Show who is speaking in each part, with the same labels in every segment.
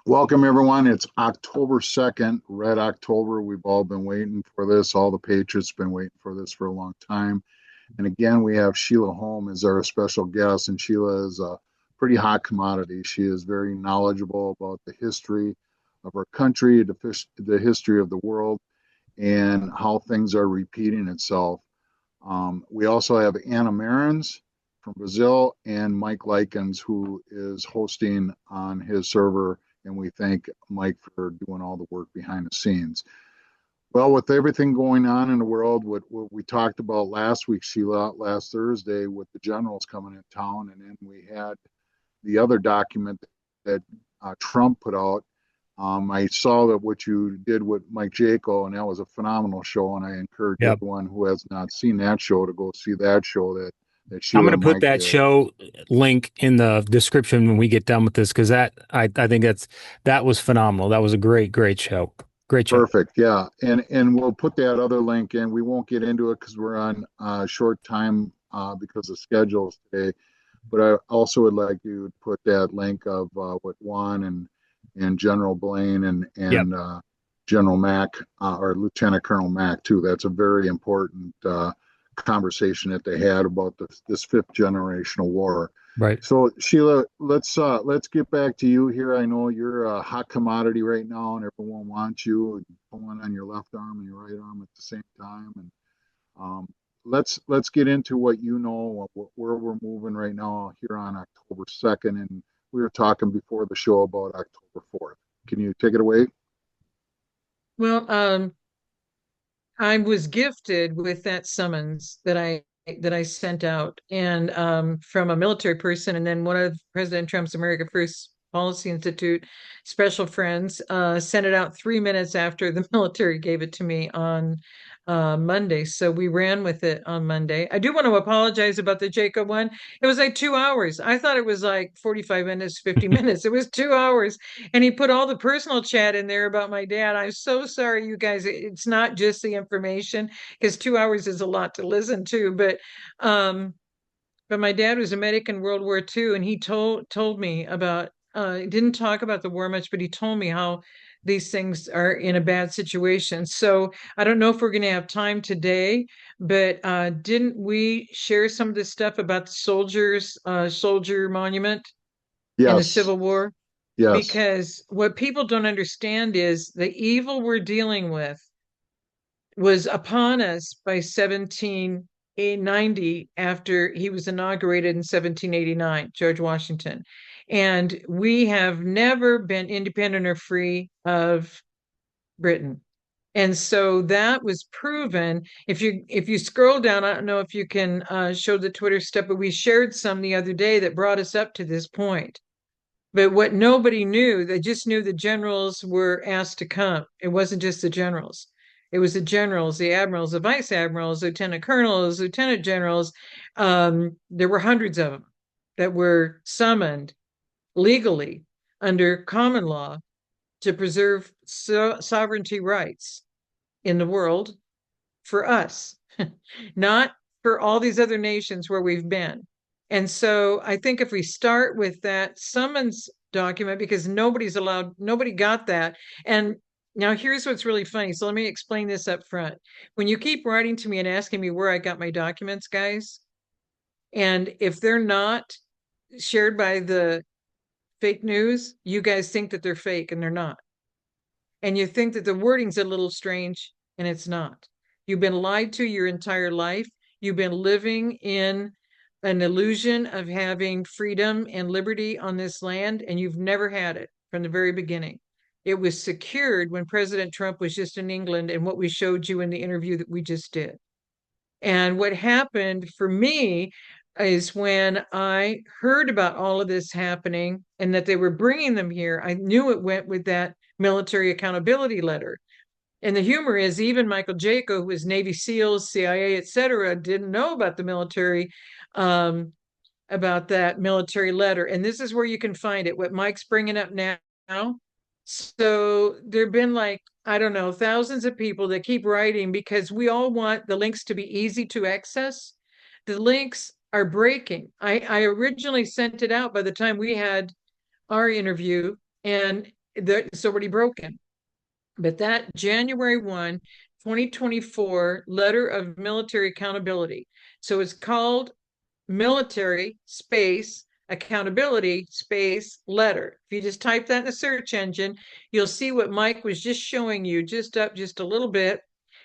Speaker 1: Welcome, everyone. It's October 2nd, Red October. We've all been waiting for this. All the Patriots been waiting for this for a long time. And again, we have Sheila Holm as our special guest, and Sheila is a pretty hot commodity. She is very knowledgeable about the history of our country, the history of the world, and how things are repeating itself. We also have Anna Marins from Brazil and Mike Likens, who is hosting on his server. And we thank Mike for doing all the work behind the scenes. Well, with everything going on in the world, what we talked about last week, Sheila, last Thursday, with the generals coming in town, and then we had the other document that Trump put out. I saw that what you did with Mike Jaco, and that was a phenomenal show. And I encourage
Speaker 2: Yep.
Speaker 1: everyone who has not seen that show to go see that show that
Speaker 2: I'm
Speaker 1: Sheila
Speaker 2: going
Speaker 1: and
Speaker 2: to put
Speaker 1: Mike
Speaker 2: that
Speaker 1: did.
Speaker 2: show link in the description when we get done with this because I think that was phenomenal. That was a great show. Great show.
Speaker 1: Perfect. Yeah. And we'll put that other link in. We won't get into it because we're on short time because of schedules today. But I also would like you to put that link of what Juan and General Blaine
Speaker 2: Yep.
Speaker 1: and General Mack or Lieutenant Colonel Mack too. That's a very important conversation that they had about this fifth generational war.
Speaker 2: Right.
Speaker 1: So Sheila, let's get back to you here. I know you're a hot commodity right now, and everyone wants you and pulling on your left arm and your right arm at the same time. And um, let's get into what you know, where we're moving right now here on October 2nd. And we were talking before the show about October 4th. Can you take it away?
Speaker 3: Well, I was gifted with that summons that I sent out, and from a military person, and then one of President Trump's America First Policy Institute special friends sent it out 3 minutes after the military gave it to me on Monday. So we ran with it on Monday. I do want to apologize about the Jacob one. It was like 2 hours. I thought it was like 45 minutes, 50 minutes. It was 2 hours. And he put all the personal chat in there about my dad. I'm so sorry, you guys. It's not just the information, because 2 hours is a lot to listen to. But my dad was a medic in World War II, and he told me about. He didn't talk about the war much, but he told me how these things are in a bad situation. So I don't know if we're going to have time today, but didn't we share some of this stuff about the soldier monument in the
Speaker 1: Yes.
Speaker 3: Civil War?
Speaker 1: Yes.
Speaker 3: Because what people don't understand is the evil we're dealing with was upon us by 1790, after he was inaugurated in 1789, George Washington. And we have never been independent or free of Britain. And so that was proven. If you scroll down, I don't know if you can show the Twitter stuff, but we shared some the other day that brought us up to this point. But what nobody knew, they just knew the generals were asked to come. It wasn't just the generals. It was the generals, the admirals, the vice admirals, lieutenant colonels, lieutenant generals. There were hundreds of them that were summoned legally under common law to preserve sovereignty rights in the world for us, not for all these other nations where we've been. And so I think if we start with that summons document, because nobody got that. And now here's what's really funny. So let me explain this up front. When you keep writing to me and asking me where I got my documents, guys, and if they're not shared by the fake news, you guys think that they're fake and they're not. And you think that the wording's a little strange, and it's not. You've been lied to your entire life. You've been living in an illusion of having freedom and liberty on this land, and you've never had it from the very beginning. It was secured when President Trump was just in England, and what we showed you in the interview that we just did. And what happened for me is when I heard about all of this happening and that they were bringing them here, I knew it went with that military accountability letter. And the humor is, even Michael Jaco, who was Navy SEALs, CIA, et cetera, didn't know about the military, about that military letter. And this is where you can find it, what Mike's bringing up now. So there have been, like, I don't know, thousands of people that keep writing because we all want the links to be easy to access. The links are breaking. I originally sent it out by the time we had our interview, and it's already broken. But that January 1, 2024 letter of military accountability. So it's called military space accountability space letter. If you just type that in the search engine, you'll see what Mike was just showing you, just up just a little bit,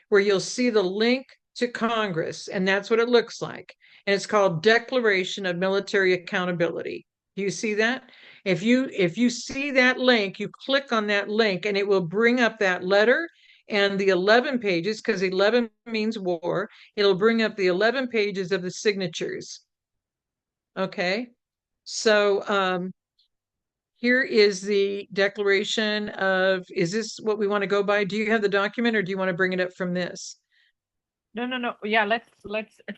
Speaker 3: where you'll see the link to Congress, and that's what it looks like. And it's called Declaration of Military Accountability. Do you see that? If you see that link, you click on that link and it will bring up that letter and the 11 pages, because 11 means war. It'll bring up the 11 pages of the signatures. Okay. So here is the declaration of, is this what we want to go by? Do you have the document or do you want to bring it up from this?
Speaker 4: No. Yeah, let's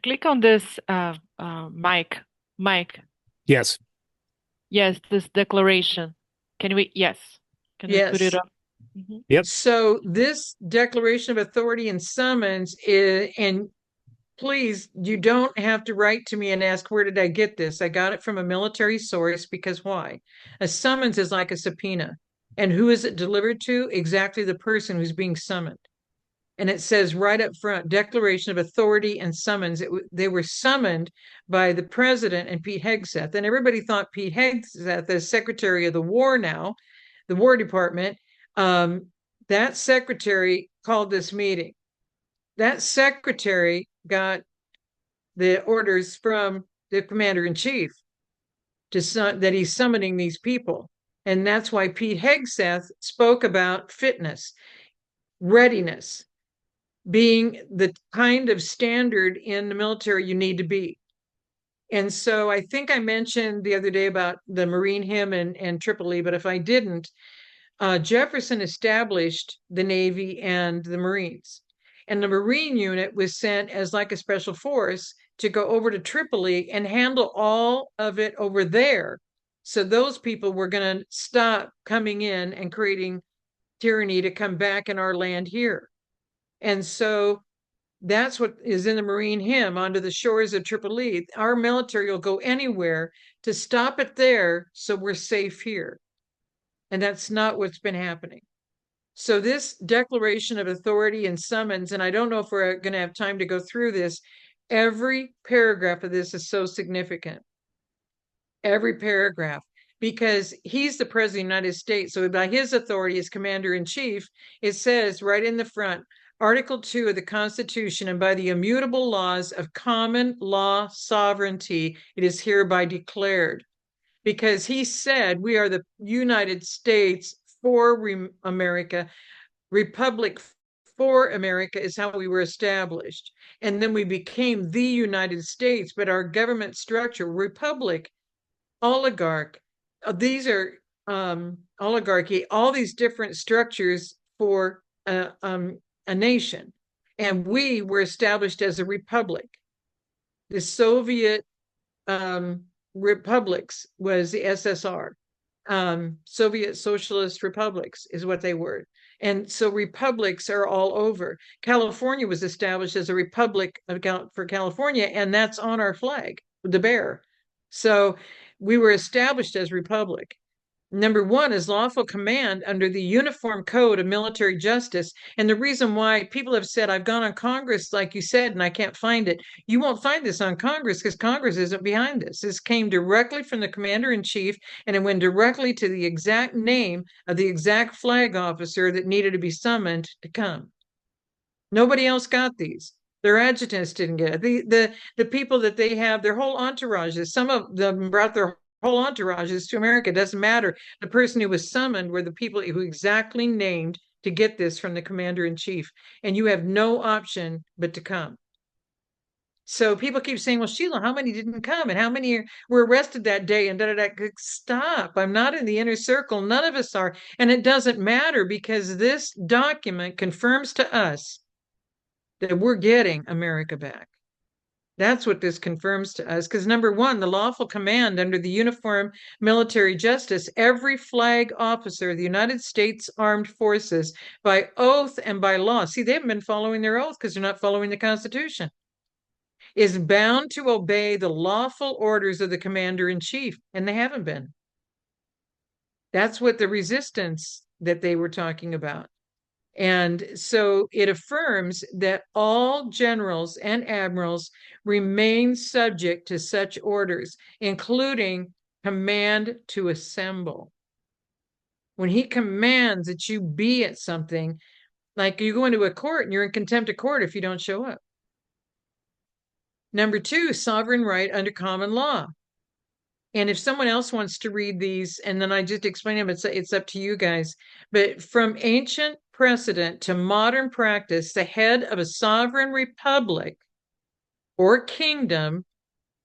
Speaker 4: click on this, Mike.
Speaker 2: Yes.
Speaker 4: Yes, this declaration. Can we put it
Speaker 3: Yes.
Speaker 4: up?
Speaker 2: Yep.
Speaker 3: So this declaration of authority and summons is, and please, you don't have to write to me and ask, where did I get this? I got it from a military source, because why? A summons is like a subpoena. And who is it delivered to? Exactly the person who's being summoned. And it says right up front, declaration of authority and summons. They were summoned by the president and Pete Hegseth. And everybody thought Pete Hegseth, as Secretary of the War now, the War Department, that secretary called this meeting. That secretary got the orders from the commander-in-chief that he's summoning these people. And that's why Pete Hegseth spoke about fitness, readiness, being the kind of standard in the military you need to be. And so I think I mentioned the other day about the Marine hymn and Tripoli, but if I didn't, Jefferson established the Navy and the Marines. And the Marine unit was sent as like a special force to go over to Tripoli and handle all of it over there. So those people were going to stop coming in and creating tyranny to come back in our land here. And so that's what is in the Marine hymn, onto the shores of Tripoli. Our military will go anywhere to stop it there so we're safe here. And that's not what's been happening. So this declaration of authority and summons, and I don't know if we're going to have time to go through this, every paragraph of this is so significant. Every paragraph, because he's the president of the United States. So by his authority as commander-in-chief, it says right in the front, Article 2 of the Constitution, and by the immutable laws of common law sovereignty, it is hereby declared. Because he said, we are the United States for America, Republic for America is how we were established. And then we became the United States, but our government structure, republic, oligarch, these are oligarchy, all these different structures for a nation. And we were established as a republic. The Soviet republics was the SSR. Soviet Socialist Republics is what they were. And so republics are all over. California was established as a republic for California, and that's on our flag, the bear. So we were established as republic. Number 1 is lawful command under the Uniform Code of Military Justice. And the reason why people have said, I've gone on Congress, like you said, and I can't find it. You won't find this on Congress because Congress isn't behind this. This came directly from the commander-in-chief, and it went directly to the exact name of the exact flag officer that needed to be summoned to come. Nobody else got these. Their adjutants didn't get it. The people that they have, their whole entourages, some of them brought their whole entourages to America. It doesn't matter. The person who was summoned were the people who exactly named to get this from the commander-in-chief. And you have no option but to come. So people keep saying, well, Sheila, how many didn't come? And how many were arrested that day? And da-da-da. Stop. I'm not in the inner circle. None of us are. And it doesn't matter, because this document confirms to us that we're getting America back. That's what this confirms to us, because number 1, the lawful command under the Uniform Military Justice, every flag officer of the United States Armed Forces, by oath and by law, see, they haven't been following their oath because they're not following the Constitution, is bound to obey the lawful orders of the commander-in-chief, and they haven't been. That's what the resistance that they were talking about. And so it affirms that all generals and admirals remain subject to such orders, including command to assemble. When he commands that you be at something, like you go into a court and you're in contempt of court if you don't show up. Number 2, sovereign right under common law. And if someone else wants to read these, and then I just explain them, it's up to you guys. But from ancient precedent to modern practice, the head of a sovereign republic or kingdom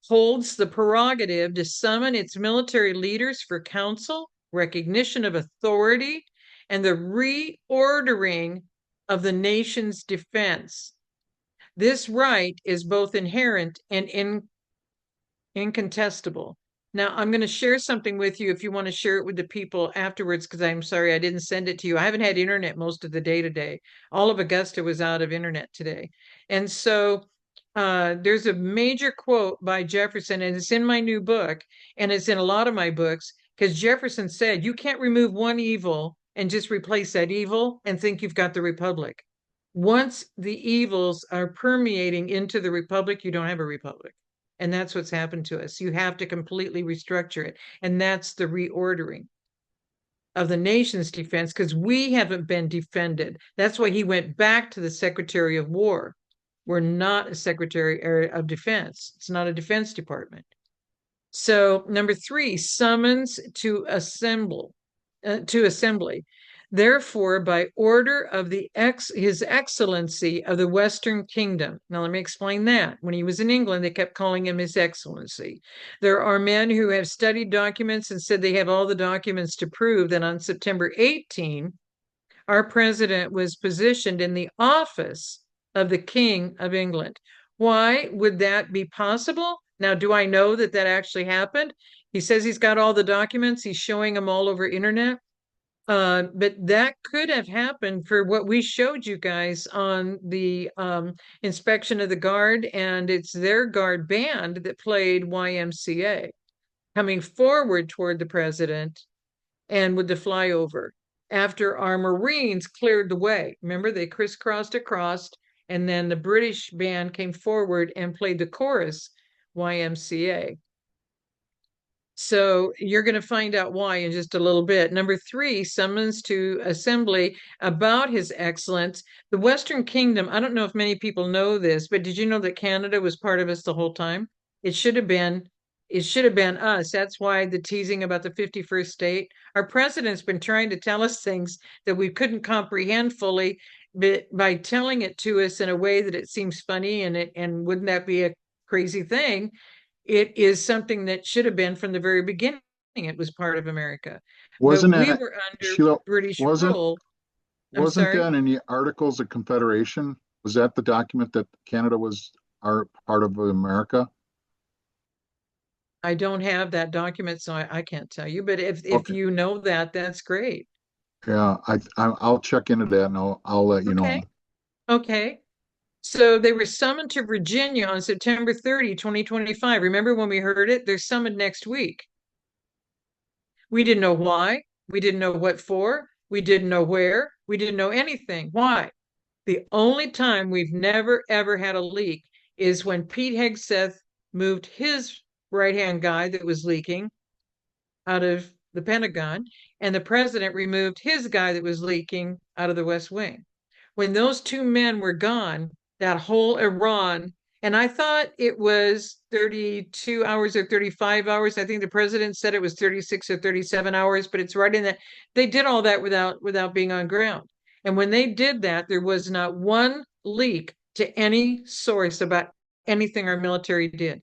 Speaker 3: holds the prerogative to summon its military leaders for counsel, recognition of authority, and the reordering of the nation's defense. This right is both inherent and incontestable. Now, I'm going to share something with you if you want to share it with the people afterwards, because I'm sorry I didn't send it to you. I haven't had internet most of the day today. All of Augusta was out of internet today. And so there's a major quote by Jefferson, and it's in my new book, and it's in a lot of my books, because Jefferson said, you can't remove one evil and just replace that evil and think you've got the republic. Once the evils are permeating into the republic, you don't have a republic. And that's what's happened to us. You have to completely restructure it. And that's the reordering of the nation's defense, because we haven't been defended. That's why he went back to the Secretary of War. We're not a Secretary of Defense. It's not a Defense Department. So number 3, summons to assembly. Therefore, by order of His Excellency of the Western Kingdom. Now, let me explain that. When he was in England, they kept calling him His Excellency. There are men who have studied documents and said they have all the documents to prove that on September 18, our president was positioned in the office of the King of England. Why would that be possible? Now, do I know that that actually happened? He says he's got all the documents. He's showing them all over internet. But that could have happened for what we showed you guys on the inspection of the guard, and it's their guard band that played YMCA coming forward toward the president and with the flyover after our Marines cleared the way. Remember, they crisscrossed across, and then the British band came forward and played the chorus YMCA. So you're going to find out why in just a little bit. Number 3, summons to assembly about His Excellence. The Western Kingdom, I don't know if many people know this, but did you know that Canada was part of us the whole time? It should have been us. That's why the teasing about the 51st state. Our president's been trying to tell us things that we couldn't comprehend fully, but by telling it to us in a way that it seems funny, and wouldn't that be a crazy thing? It is something that should have been from the very beginning. It was part of America.
Speaker 1: Wasn't
Speaker 3: But we
Speaker 1: that,
Speaker 3: were under
Speaker 1: Sheila,
Speaker 3: British
Speaker 1: wasn't
Speaker 3: rule. I'm
Speaker 1: wasn't
Speaker 3: sorry?
Speaker 1: that in the Articles of Confederation? Was that the document that Canada was our part of America?
Speaker 3: I don't have that document, so I can't tell you. But if
Speaker 1: Okay.
Speaker 3: you know that, that's great.
Speaker 1: Yeah, I'll check into that and I'll let you know.
Speaker 3: Okay. Okay. So they were summoned to Virginia on September 30, 2025. Remember when we heard it? They're summoned next week. We didn't know why. We didn't know what for. We didn't know where. We didn't know anything. Why? The only time we've never, ever had a leak is when Pete Hegseth moved his right-hand guy that was leaking out of the Pentagon, and the president removed his guy that was leaking out of the West Wing. When those 2 men were gone, that whole Iran, and I thought it was 32 hours or 35 hours. I think the president said it was 36 or 37 hours, but it's right in that. They did all that without being on ground. And when they did that, there was not one leak to any source about anything our military did.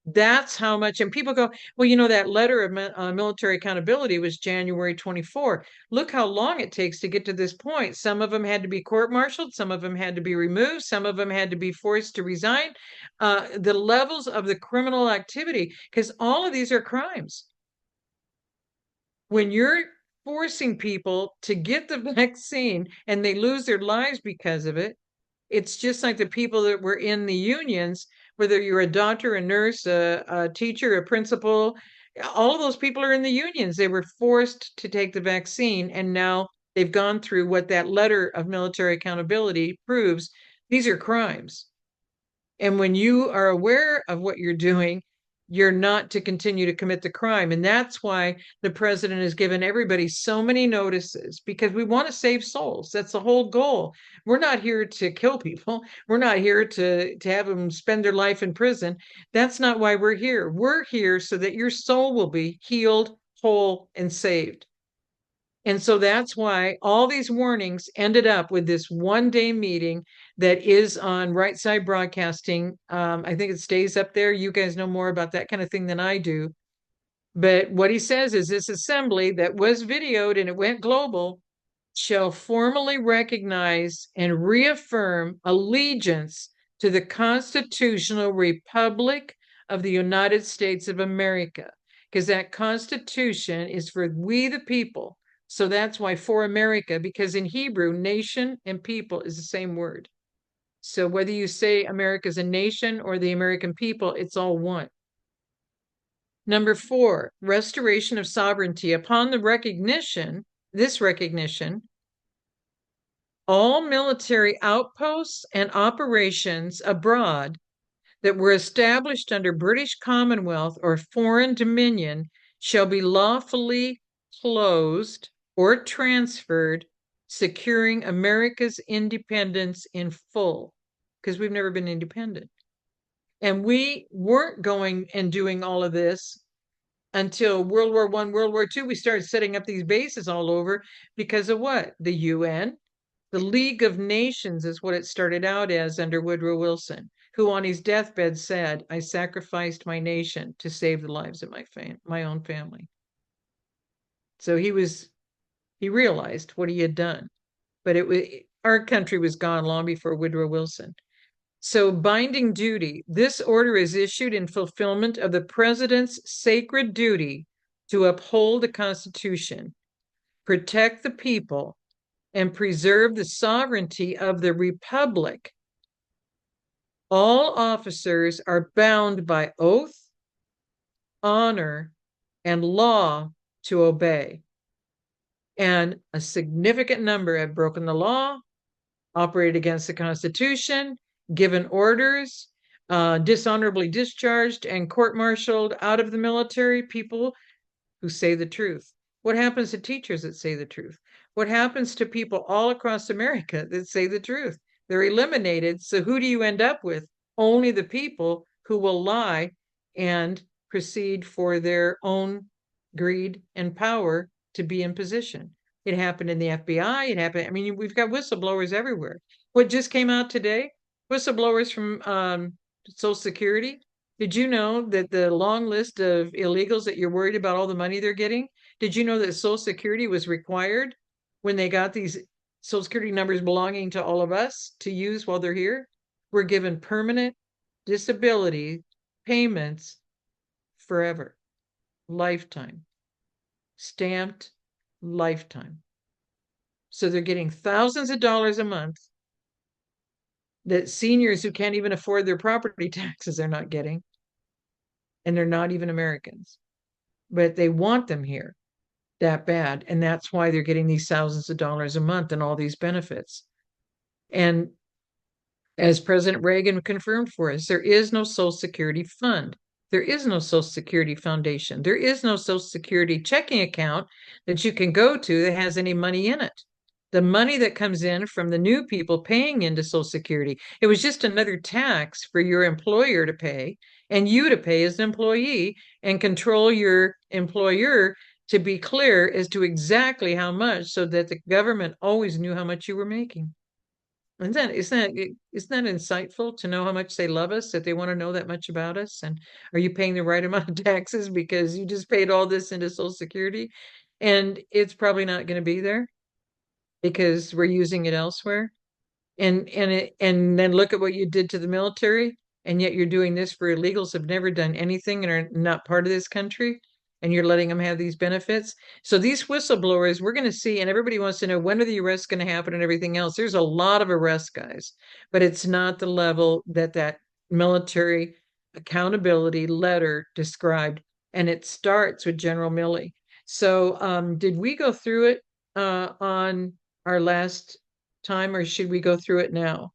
Speaker 3: That's how much. And people go, well, that letter of military accountability was January 24. Look how long it takes to get to this point. Some of them had to be court-martialed. Some of them had to be removed. Some of them had to be forced to resign. The levels of the criminal activity, because all of these are crimes. When you're forcing people to get the vaccine and they lose their lives because of it, it's just like the people that were in the unions, whether you're a doctor, a nurse, a teacher, a principal, All of those people are in the unions. They were forced to take the vaccine, and now they've gone through what that letter of military accountability proves. These are crimes. And when you are aware of what you're doing, you're not to continue to commit the crime. And that's why the president has given everybody so many notices, because we want to save souls. That's the whole goal. We're not here to kill people. We're not here to have them spend their life in prison. That's not why we're here. We're here so that your soul will be healed, whole, and saved. And so that's why all these warnings ended up with this 1 day meeting that is on Right Side Broadcasting. I think it stays up there. You guys know more about that kind of thing than I do. But what he says is this assembly that was videoed and it went global shall formally recognize and reaffirm allegiance to the constitutional republic of the United States of America, because that constitution is for we the people. So that's why for America, because in Hebrew, nation and people is the same word. So whether you say America is a nation or the American people, it's all one. Number 4, restoration of sovereignty. Upon the recognition, this recognition, all military outposts and operations abroad that were established under British Commonwealth or foreign dominion shall be lawfully closed or transferred, securing America's independence in full, because we've never been independent. And we weren't going and doing all of this until World War I, World War II. We started setting up these bases all over because of what? The UN, the League of Nations is what it started out as under Woodrow Wilson, who on his deathbed said, I sacrificed my nation to save the lives of my own family. So he realized what he had done, but our country was gone long before Woodrow Wilson. So binding duty, this order is issued in fulfillment of the president's sacred duty to uphold the Constitution, protect the people, and preserve the sovereignty of the republic. All officers are bound by oath, honor, and law to obey. And a significant number have broken the law, operated against the Constitution, given orders, dishonorably discharged and court-martialed out of the military people who say the truth. What happens to teachers that say the truth? What happens to people all across America that say the truth? They're eliminated. So who do you end up with? Only the people who will lie and proceed for their own greed and power to be in position. It happened in the FBI. It happened. I mean, we've got whistleblowers everywhere. What just came out today? Whistleblowers from Social Security. Did you know that the long list of illegals that you're worried about all the money they're getting? Did you know that Social Security was required when they got these Social Security numbers belonging to all of us to use while they're here? We're given permanent disability payments forever, lifetime, stamped lifetime. So they're getting thousands of dollars a month that seniors who can't even afford their property taxes are not getting. And they're not even Americans, but they want them here that bad. And that's why they're getting these thousands of dollars a month and all these benefits. And as President Reagan confirmed for us, there is no Social Security fund. There is no Social Security foundation. There is no Social Security checking account that you can go to that has any money in it. The money that comes in from the new people paying into Social Security, it was just another tax for your employer to pay and you to pay as an employee and control your employer to be clear as to exactly how much, so that the government always knew how much you were making. Isn't that insightful to know how much they love us, that they want to know that much about us? And are you paying the right amount of taxes because you just paid all this into Social Security? And it's probably not going to be there because we're using it elsewhere. And then look at what you did to the military, and yet you're doing this for illegals who've never done anything and are not part of this country, and you're letting them have these benefits. So these whistleblowers, we're going to see, and everybody wants to know, when are the arrests going to happen and everything else? There's a lot of arrests, guys, but it's not the level that military accountability letter described. and it starts with General Milley. So did we go through it on our last time, or should we go through it now?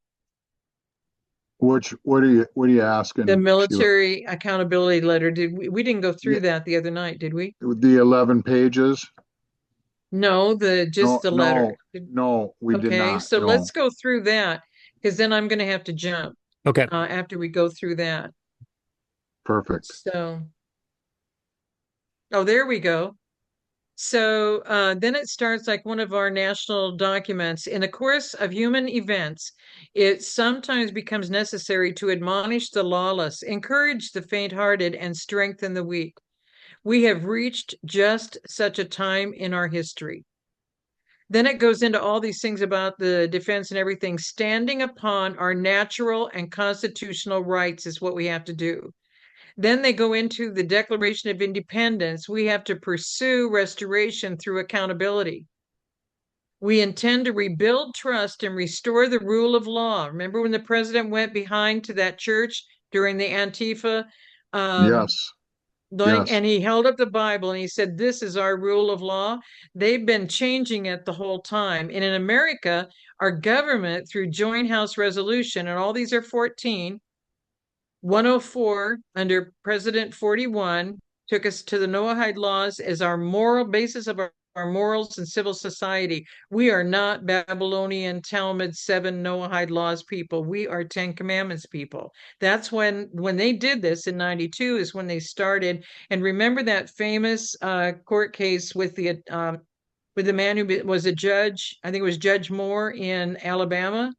Speaker 1: What are you asking,
Speaker 3: The
Speaker 1: Sheila?
Speaker 3: military accountability letter, we didn't go through
Speaker 1: Yeah.
Speaker 3: that the other night, did we?
Speaker 1: The 11 pages?
Speaker 3: No, just the letter.
Speaker 1: No, we did
Speaker 3: Okay,
Speaker 1: not.
Speaker 3: so
Speaker 1: No.
Speaker 3: let's go through that, because then I'm going to have to jump
Speaker 2: Okay.
Speaker 3: after we go through that.
Speaker 1: Perfect.
Speaker 3: So, oh, there we go. So then it starts like one of our national documents. In the course of human events, it sometimes becomes necessary to admonish the lawless, encourage the faint-hearted, and strengthen the weak. We have reached just such a time in our history. Then it goes into all these things about the defense and everything. Standing upon our natural and constitutional rights is what we have to do. Then they go into the Declaration of Independence. We have to pursue restoration through accountability. We intend to rebuild trust and restore the rule of law. Remember when the president went behind to that church during the Antifa?
Speaker 1: Yes. Yes.
Speaker 3: And he held up the Bible and he said, "This is our rule of law." They've been changing it the whole time. And in America, our government, through Joint House Resolution, and all these are 14, 104 under President 41 took us to the Noahide laws as our moral basis of our morals and civil society. We are not Babylonian Talmud 7 Noahide laws people. We are 10 Commandments people. That's when they did this in 92 is when they started. And remember that famous court case with the man who was a judge, I think it was Judge Moore in Alabama,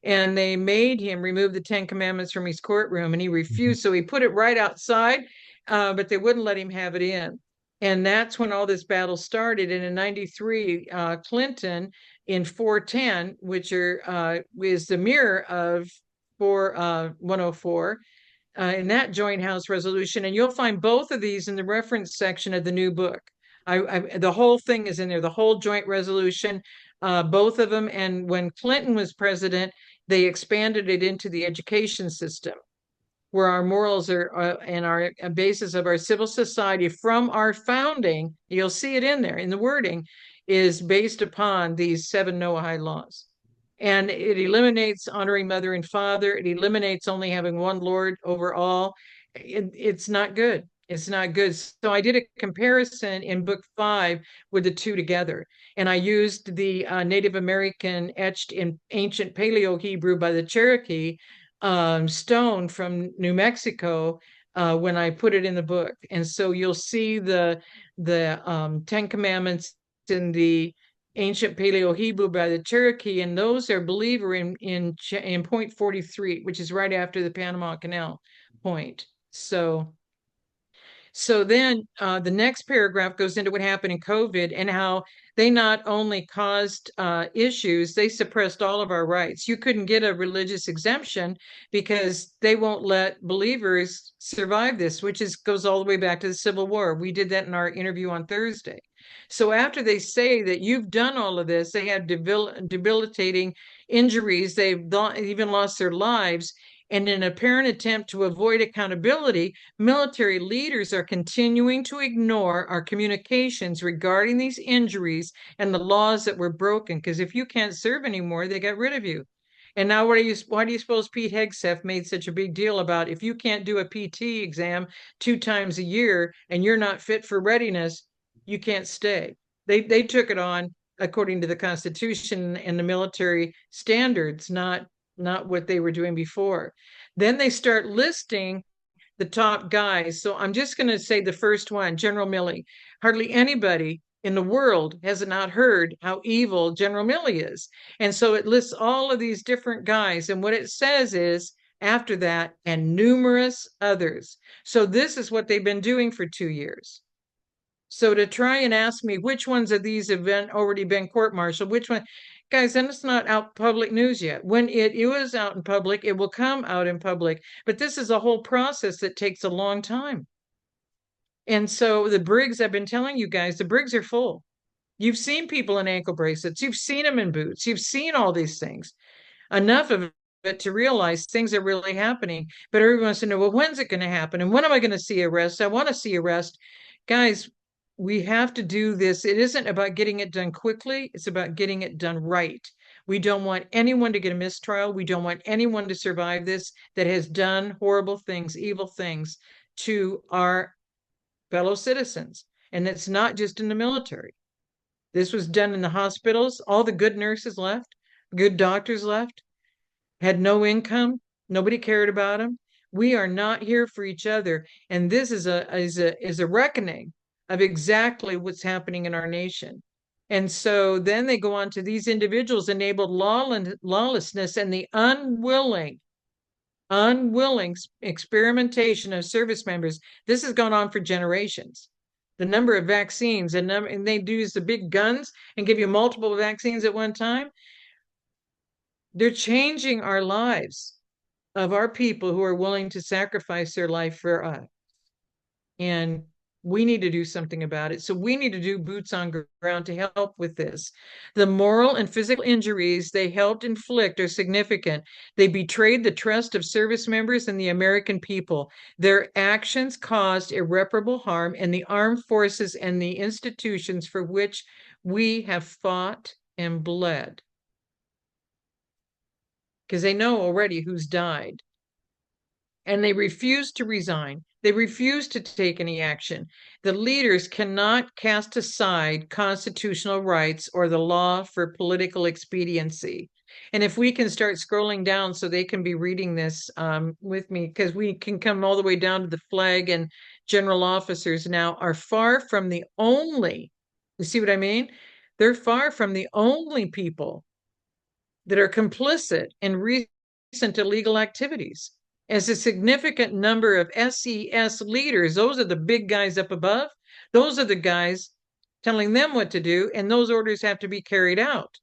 Speaker 3: and they made him remove the 10 Commandments from his courtroom, and he refused. So he put it right outside, but they wouldn't let him have it in. And that's when all this battle started. And in 93, Clinton in 410, which is the mirror of 104, in that joint House resolution. And you'll find both of these in the reference section of the new book. The whole thing is in there, the whole joint resolution, both of them. And when Clinton was president, they expanded it into the education system, where our morals are and our basis of our civil society from our founding, you'll see it in there in the wording, is based upon these 7 Noahide laws. And it eliminates honoring mother and father. It eliminates only having one Lord over all. It's not good. It's not good. So I did a comparison in book 5 with the two together. And I used the Native American etched in ancient Paleo Hebrew by the Cherokee stone from New Mexico when I put it in the book. And so you'll see the 10 Commandments in the ancient Paleo Hebrew by the Cherokee, and those are believer in point 43, which is right after the Panama Canal point. So then the next paragraph goes into what happened in COVID and how they not only caused issues, they suppressed all of our rights. You couldn't get a religious exemption because they won't let believers survive this, which goes all the way back to the Civil War. We did that in our interview on Thursday. So after they say that you've done all of this, they have debilitating injuries, they've even lost their lives. And in an apparent attempt to avoid accountability, military leaders are continuing to ignore our communications regarding these injuries and the laws that were broken. Because if you can't serve anymore, they got rid of you. And now why do you suppose Pete Hegseth made such a big deal about if you can't do a PT exam 2 times a year and you're not fit for readiness, you can't stay. They took it on according to the Constitution and the military standards, not what they were doing before. Then they start listing the top guys. So I'm just going to say the first one, General Milley. Hardly anybody in the world has not heard how evil General Milley is. And so it lists all of these different guys. And what it says is, after that, and numerous others. So this is what they've been doing for 2 years. So to try and ask me which ones of these have already been court-martialed, which one, guys, then it's not out public news yet. When it is out in public, it will come out in public. But this is a whole process that takes a long time. And so the brigs, I've been telling you guys, the brigs are full. You've seen people in ankle bracelets. You've seen them in boots. You've seen all these things. Enough of to realize things are really happening. But everyone wants to know, well, when's it going to happen? And when am I going to see arrest? I want to see arrest. Guys, we have to do this. It isn't about getting it done quickly. It's about getting it done right. We don't want anyone to get a mistrial. We don't want anyone to survive this that has done horrible things, evil things to our fellow citizens. And it's not just in the military. This was done in the hospitals. All the good nurses left, good doctors left, had no income. Nobody cared about them. We are not here for each other. And this is a reckoning of exactly what's happening in our nation. And so then they go on to these individuals enabled lawlessness and the unwilling experimentation of service members. This has gone on for generations. The number of vaccines and they use the big guns and give you multiple vaccines at one time. They're changing our lives of our people who are willing to sacrifice their life for us. And we need to do something about it. So we need to do boots on ground to help with this. The moral and physical injuries they helped inflict are significant. They betrayed the trust of service members and the American people. Their actions caused irreparable harm in the armed forces and the institutions for which we have fought and bled. Because they know already who's died. And they refuse to resign. They refuse to take any action. The leaders cannot cast aside constitutional rights or the law for political expediency. And if we can start scrolling down so they can be reading this with me, because we can come all the way down to the flag and general officers now are far from the only, you see what I mean? They're far from the only people that are complicit in recent illegal activities. As a significant number of SES leaders, those are the big guys up above, those are the guys telling them what to do, and those orders have to be carried out.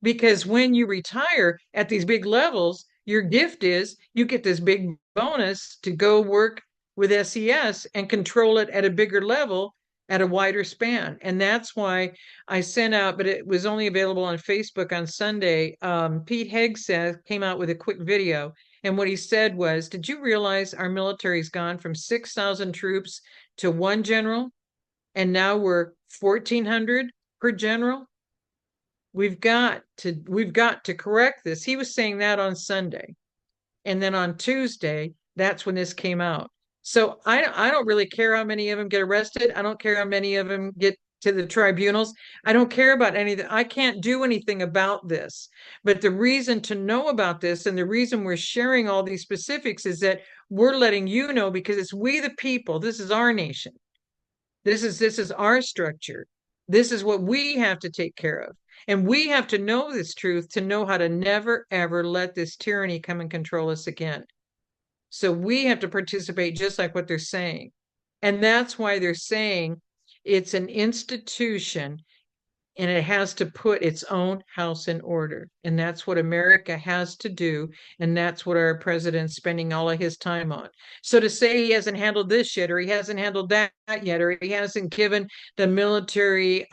Speaker 3: Because when you retire at these big levels, your gift is you get this big bonus to go work with SES and control it at a bigger level at a wider span. And that's why I sent out, but it was only available on Facebook on Sunday. Pete Hegseth came out with a quick video. And what he said was, did you realize our military's gone from 6,000 troops to one general? And now we're 1,400 per general? We've got to correct this. He was saying that on Sunday. And then on Tuesday, that's when this came out. So I don't really care how many of them get arrested. I don't care how many of them get to the tribunals. I don't care about anything. I can't do anything about this. But the reason to know about this and the reason we're sharing all these specifics is that we're letting you know because it's we the people. This is our nation. This is our structure. This is what we have to take care of. And we have to know this truth to know how to never, ever let this tyranny come and control us again. So we have to participate just like what they're saying. And that's why they're saying it's an institution and it has to put its own house in order. And that's what America has to do. And that's what our president's spending all of his time on. So to say he hasn't handled this yet, or he hasn't handled that yet, or he hasn't given the military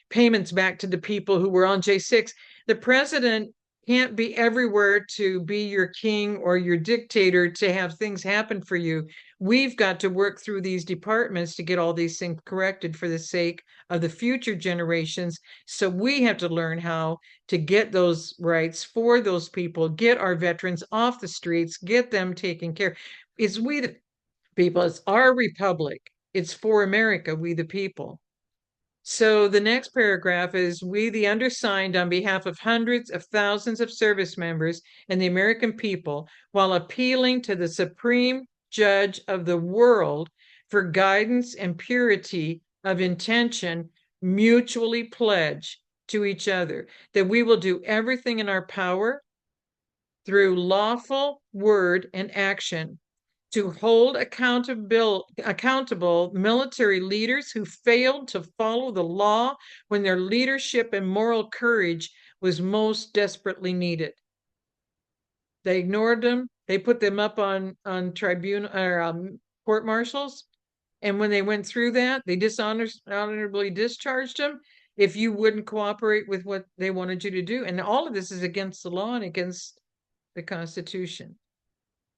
Speaker 3: payments back to the people who were on J6, the president can't be everywhere to be your king or your dictator to have things happen for you. We've got to work through these departments to get all these things corrected for the sake of the future generations. So we have to learn how to get those rights for those people, get our veterans off the streets, get them taken care of. It's we the people, it's our republic. It's for America, we the people. So the next paragraph is, we, the undersigned, on behalf of hundreds of thousands of service members and the American people, while appealing to the supreme judge of the world for guidance and purity of intention, mutually pledge to each other that we will do everything in our power through lawful word and action to hold accountable military leaders who failed to follow the law when their leadership and moral courage was most desperately needed. They ignored them. They put them up on tribunal or court martials. And when they went through that, they dishonorably discharged them if you wouldn't cooperate with what they wanted you to do. And all of this is against the law and against the Constitution.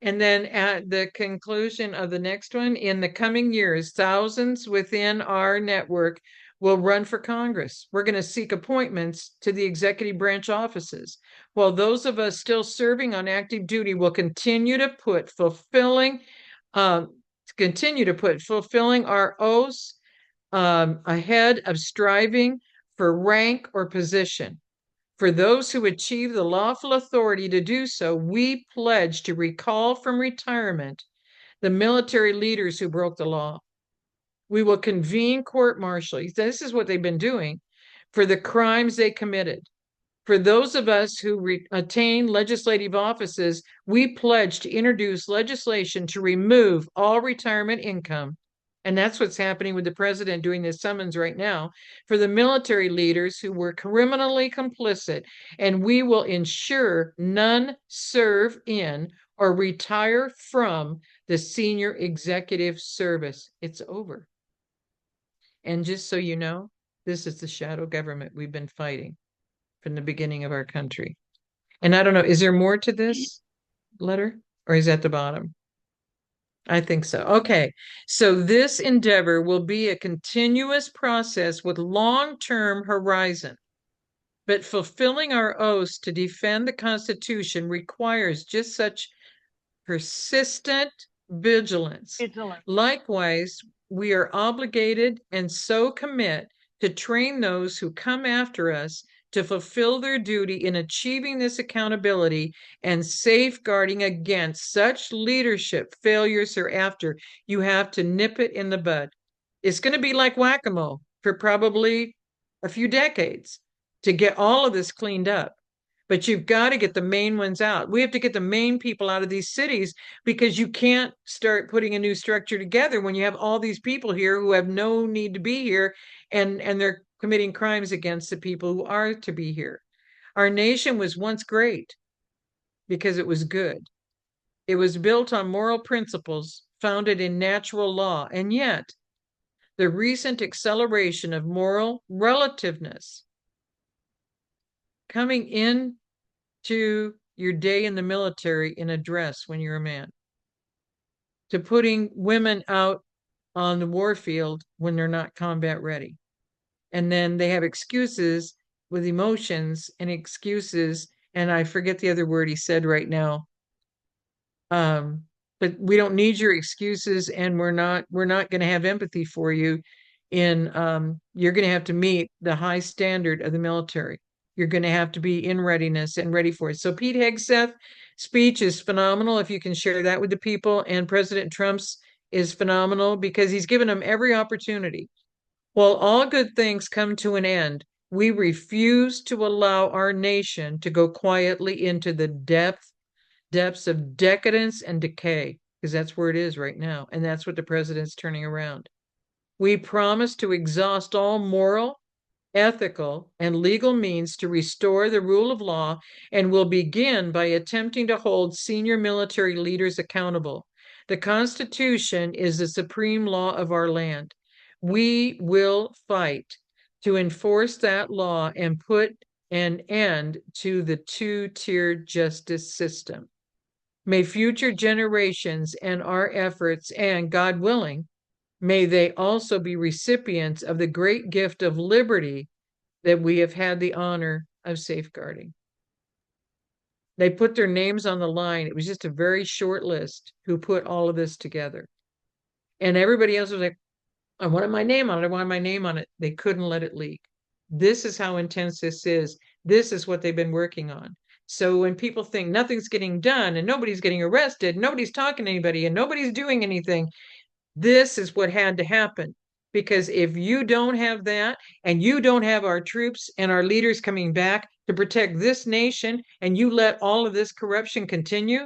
Speaker 3: And then at the conclusion of the next one, in the coming years, thousands within our network will run for Congress. We're going to seek appointments to the executive branch offices, while those of us still serving on active duty will continue to put fulfilling our oaths ahead of striving for rank or position. For those who achieve the lawful authority to do so, we pledge to recall from retirement the military leaders who broke the law. We will convene court-martial. This is what they've been doing for the crimes they committed. For those of us who attain legislative offices, we pledge to introduce legislation to remove all retirement income. And that's what's happening with the president doing this summons right now for the military leaders who were criminally complicit. And we will ensure none serve in or retire from the senior executive service. It's over. And just so you know, this is the shadow government we've been fighting from the beginning of our country. And I don't know, is there more to this letter or is that the bottom? I think so. Okay. So this endeavor will be a continuous process with long-term horizon. But fulfilling our oaths to defend the Constitution requires just such persistent vigilance. Likewise, we are obligated and so commit to train those who come after us to fulfill their duty in achieving this accountability and safeguarding against such leadership failures hereafter. You have to nip it in the bud. It's going to be like whack-a-mole for probably a few decades to get all of this cleaned up. But you've got to get the main ones out. We have to get the main people out of these cities because you can't start putting a new structure together when you have all these people here who have no need to be here and they're committing crimes against the people who are to be here. Our nation was once great because it was good. It was built on moral principles founded in natural law. And yet, the recent acceleration of moral relativeness coming in to your day in the military in a dress when you're a man, to putting women out on the war field when they're not combat ready. And then they have excuses with emotions and excuses. And I forget the other word he said right now. But we don't need your excuses and we're not going to have empathy for you you're going to have to meet the high standard of the military. You're going to have to be in readiness and ready for it. So Pete Hegseth's speech is phenomenal. If you can share that with the people, and President Trump's is phenomenal because he's given them every opportunity. While all good things come to an end, we refuse to allow our nation to go quietly into the depths of decadence and decay, because that's where it is right now. And that's what the president's turning around. We promise to exhaust all moral, ethical, and legal means to restore the rule of law, and will begin by attempting to hold senior military leaders accountable. The Constitution is the supreme law of our land. We will fight to enforce that law and put an end to the two-tiered justice system. May future generations and our efforts, and God willing, may they also be recipients of the great gift of liberty that we have had the honor of safeguarding. They put their names on the line. It was just a very short list who put all of this together. And everybody else was like, I wanted my name on it. I wanted my name on it. They couldn't let it leak. This is how intense this is. This is what they've been working on. So when people think nothing's getting done and nobody's getting arrested, nobody's talking to anybody and nobody's doing anything, this is what had to happen. Because if you don't have that and you don't have our troops and our leaders coming back to protect this nation and you let all of this corruption continue,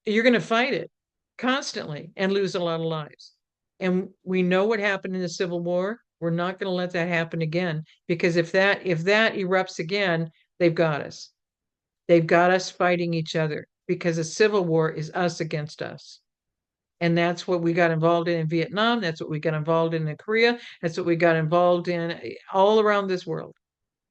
Speaker 3: you're going to fight it constantly and lose a lot of lives. And we know what happened in the Civil War. We're not going to let that happen again, because if that erupts again, they've got us. They've got us fighting each other, because a civil war is us against us. And that's what we got involved in Vietnam. That's what we got involved in Korea. That's what we got involved in all around this world.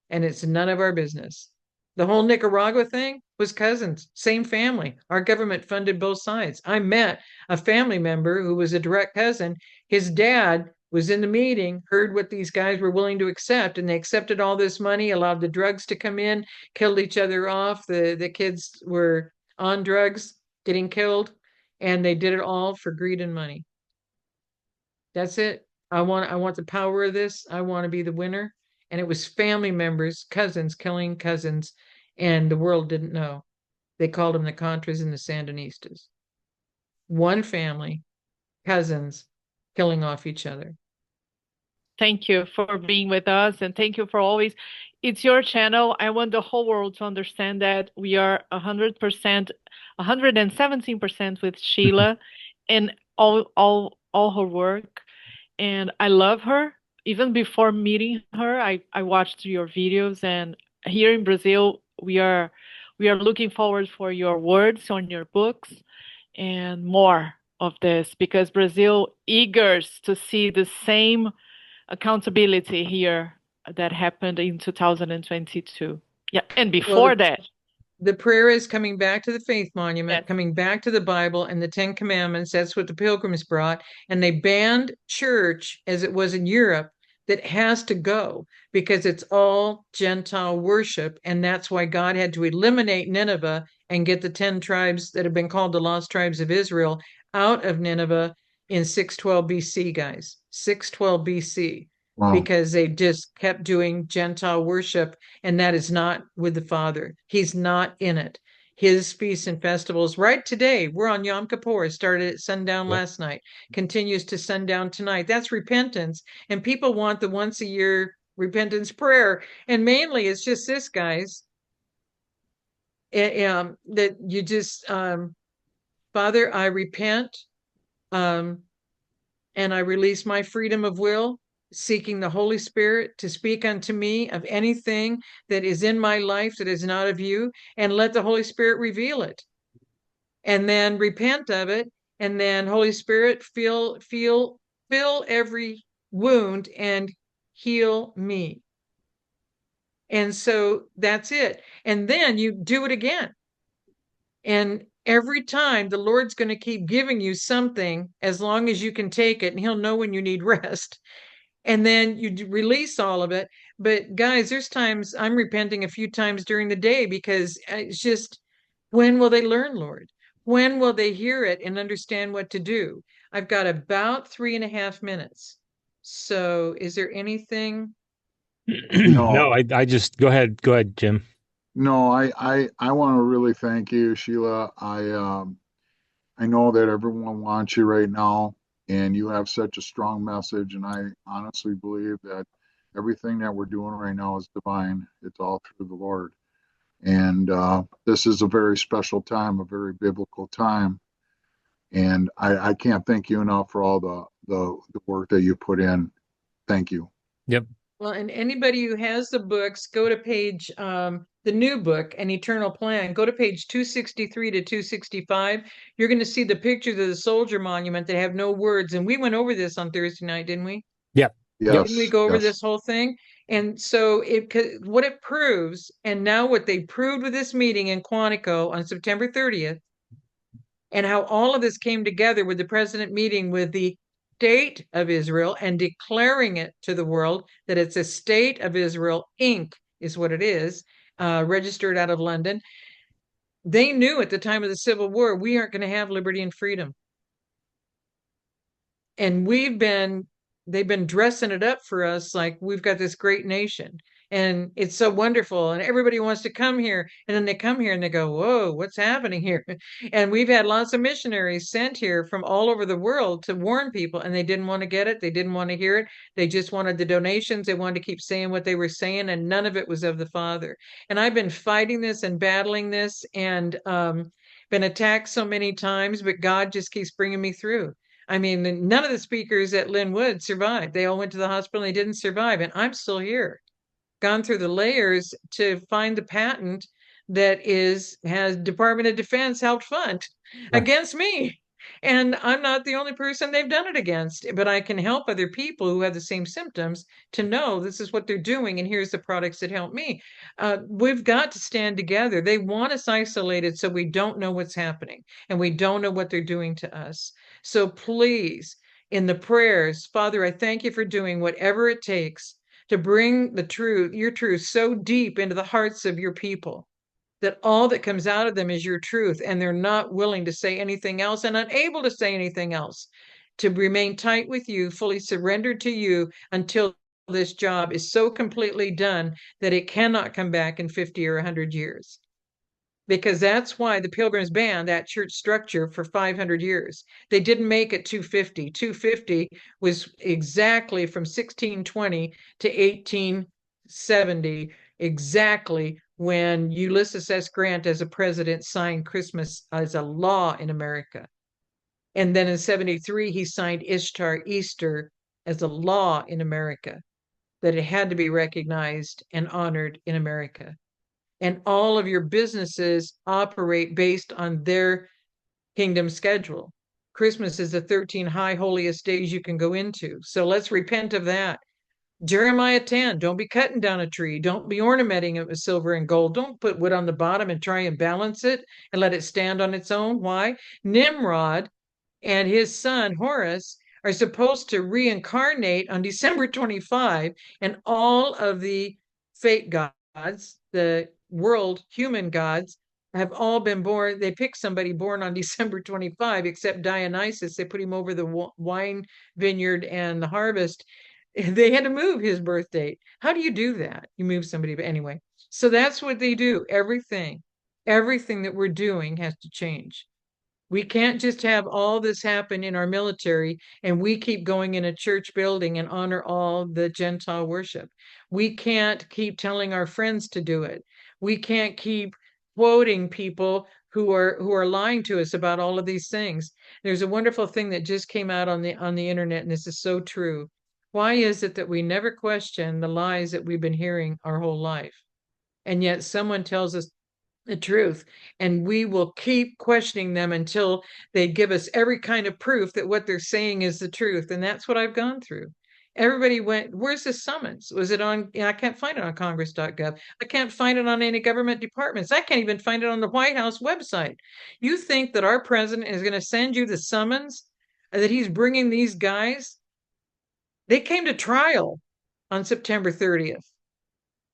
Speaker 3: And it's none of our business. The whole Nicaragua thing was cousins, same family. Our government funded both sides. I met a family member who was a direct cousin. His dad was in the meeting, heard what these guys were willing to accept, and they accepted all this money, allowed the drugs to come in, killed each other off. The kids were on drugs, getting killed, and they did it all for greed and money. That's it. I want the power of this. I want to be the winner. And it was family members, cousins killing cousins, and the world didn't know. They called them the Contras and the Sandinistas. One family, cousins killing off each other.
Speaker 4: Thank you for being with us, and thank you for always. It's your channel. I want the whole world to understand that we are 100%, 117% with Sheila and all her work. And I love her. Even before meeting her, I watched your videos, and here in Brazil, we are looking forward for your words on your books and more of this, because Brazil eagers to see the same accountability here that happened in 2022. Yeah, and before that,
Speaker 3: The prayer is coming back to the faith monument,
Speaker 4: yes,
Speaker 3: coming back to the Bible and the Ten Commandments. That's what the pilgrims brought. And they banned church, as it was in Europe, that has to go because it's all Gentile worship. And that's why God had to eliminate Nineveh and get the 10 tribes that have been called the lost tribes of Israel out of Nineveh in 612 BC, guys. 612 BC.
Speaker 1: Wow.
Speaker 3: Because they just kept doing Gentile worship, and that is not with the Father. He's not in it. His feasts and festivals, right today, we're on Yom Kippur, started at sundown last night, continues to sundown tonight. That's repentance. And people want the once a year repentance prayer. And mainly it's just this, guys. That you just, Father, I repent, and I release my freedom of will, seeking the Holy Spirit to speak unto me of anything that is in my life that is not of you, and let the Holy Spirit reveal it. And then repent of it, and then Holy Spirit, fill every wound and heal me. And so that's it. And then you do it again. And every time the Lord's going to keep giving you something as long as you can take it, and he'll know when you need rest. And then you release all of it. But guys, there's times I'm repenting a few times during the day because it's just, when will they learn, Lord? When will they hear it and understand what to do? I've got about 3.5 minutes. So is there anything?
Speaker 2: No, I just go ahead, Jim.
Speaker 1: No, I want to really thank you, Sheila. I know that everyone wants you right now, and you have such a strong message, and I honestly believe that everything that we're doing right now is divine. It's all through the Lord. And this is a very special time, a very biblical time. And I can't thank you enough for all the work that you put in. Thank you.
Speaker 2: Yep.
Speaker 3: Well, and anybody who has the books, go to page, the new book, An Eternal Plan, go to page 263 to 265. You're going to see the pictures of the soldier monument that have no words. And we went over this on Thursday night, didn't we?
Speaker 2: Yep.
Speaker 1: Yes.
Speaker 3: Didn't we go over
Speaker 1: yes.
Speaker 3: this whole thing? And so what it proves, and now what they proved with this meeting in Quantico on September 30th, and how all of this came together with the president meeting with the state of Israel and declaring it to the world that it's a state of Israel, Inc. is what it is, registered out of London. They knew at the time of the Civil War, we aren't going to have liberty and freedom. And they've been dressing it up for us like we've got this great nation. And it's so wonderful. And everybody wants to come here. And then they come here and they go, whoa, what's happening here? And we've had lots of missionaries sent here from all over the world to warn people. And they didn't want to get it. They didn't want to hear it. They just wanted the donations. They wanted to keep saying what they were saying. And none of it was of the Father. And I've been fighting this and battling this and been attacked so many times, but God just keeps bringing me through. I mean, none of the speakers at Linwood survived. They all went to the hospital and they didn't survive. And I'm still here, gone through the layers to find the patent that has Department of Defense helped fund against me. And I'm not the only person they've done it against, but I can help other people who have the same symptoms to know this is what they're doing, and here's the products that help me. We've got to stand together. They want us isolated so we don't know what's happening and we don't know what they're doing to us. So please, in the prayers, Father, I thank you for doing whatever it takes to bring the truth, your truth, so deep into the hearts of your people that all that comes out of them is your truth, and they're not willing to say anything else and unable to say anything else, to remain tight with you, fully surrendered to you until this job is so completely done that it cannot come back in 50 or 100 years. Because that's why the Pilgrims banned that church structure for 500 years. They didn't make it 250. 250 was exactly from 1620 to 1870, exactly when Ulysses S. Grant, as a president, signed Christmas as a law in America. And then in 73, he signed Ishtar Easter as a law in America, that it had to be recognized and honored in America. And all of your businesses operate based on their kingdom schedule. Christmas is the 13 high holiest days you can go into. So let's repent of that. Jeremiah 10, don't be cutting down a tree. Don't be ornamenting it with silver and gold. Don't put wood on the bottom and try and balance it and let it stand on its own. Why? Nimrod and his son Horus are supposed to reincarnate on December 25, and all of the fake gods, the world human gods, have all been born. They pick somebody born on December 25, except Dionysus. They put him over the wine vineyard and the harvest. They had to move his birth date. How do you do that? You move somebody, but anyway. So that's what they do. Everything that we're doing has to change. We can't just have all this happen in our military and we keep going in a church building and honor all the Gentile worship. We can't keep telling our friends to do it. We can't keep quoting people who are lying to us about all of these things. There's a wonderful thing that just came out on the internet, and this is so true. Why is it that we never question the lies that we've been hearing our whole life? And yet someone tells us the truth, and we will keep questioning them until they give us every kind of proof that what they're saying is the truth. And that's what I've gone through. Everybody went, where's the summons? Was it on? I can't find it on congress.gov. I can't find it on any government departments. I can't even find it on the White House website. You think that our president is going to send you the summons, that he's bringing these guys? They came to trial on September 30th.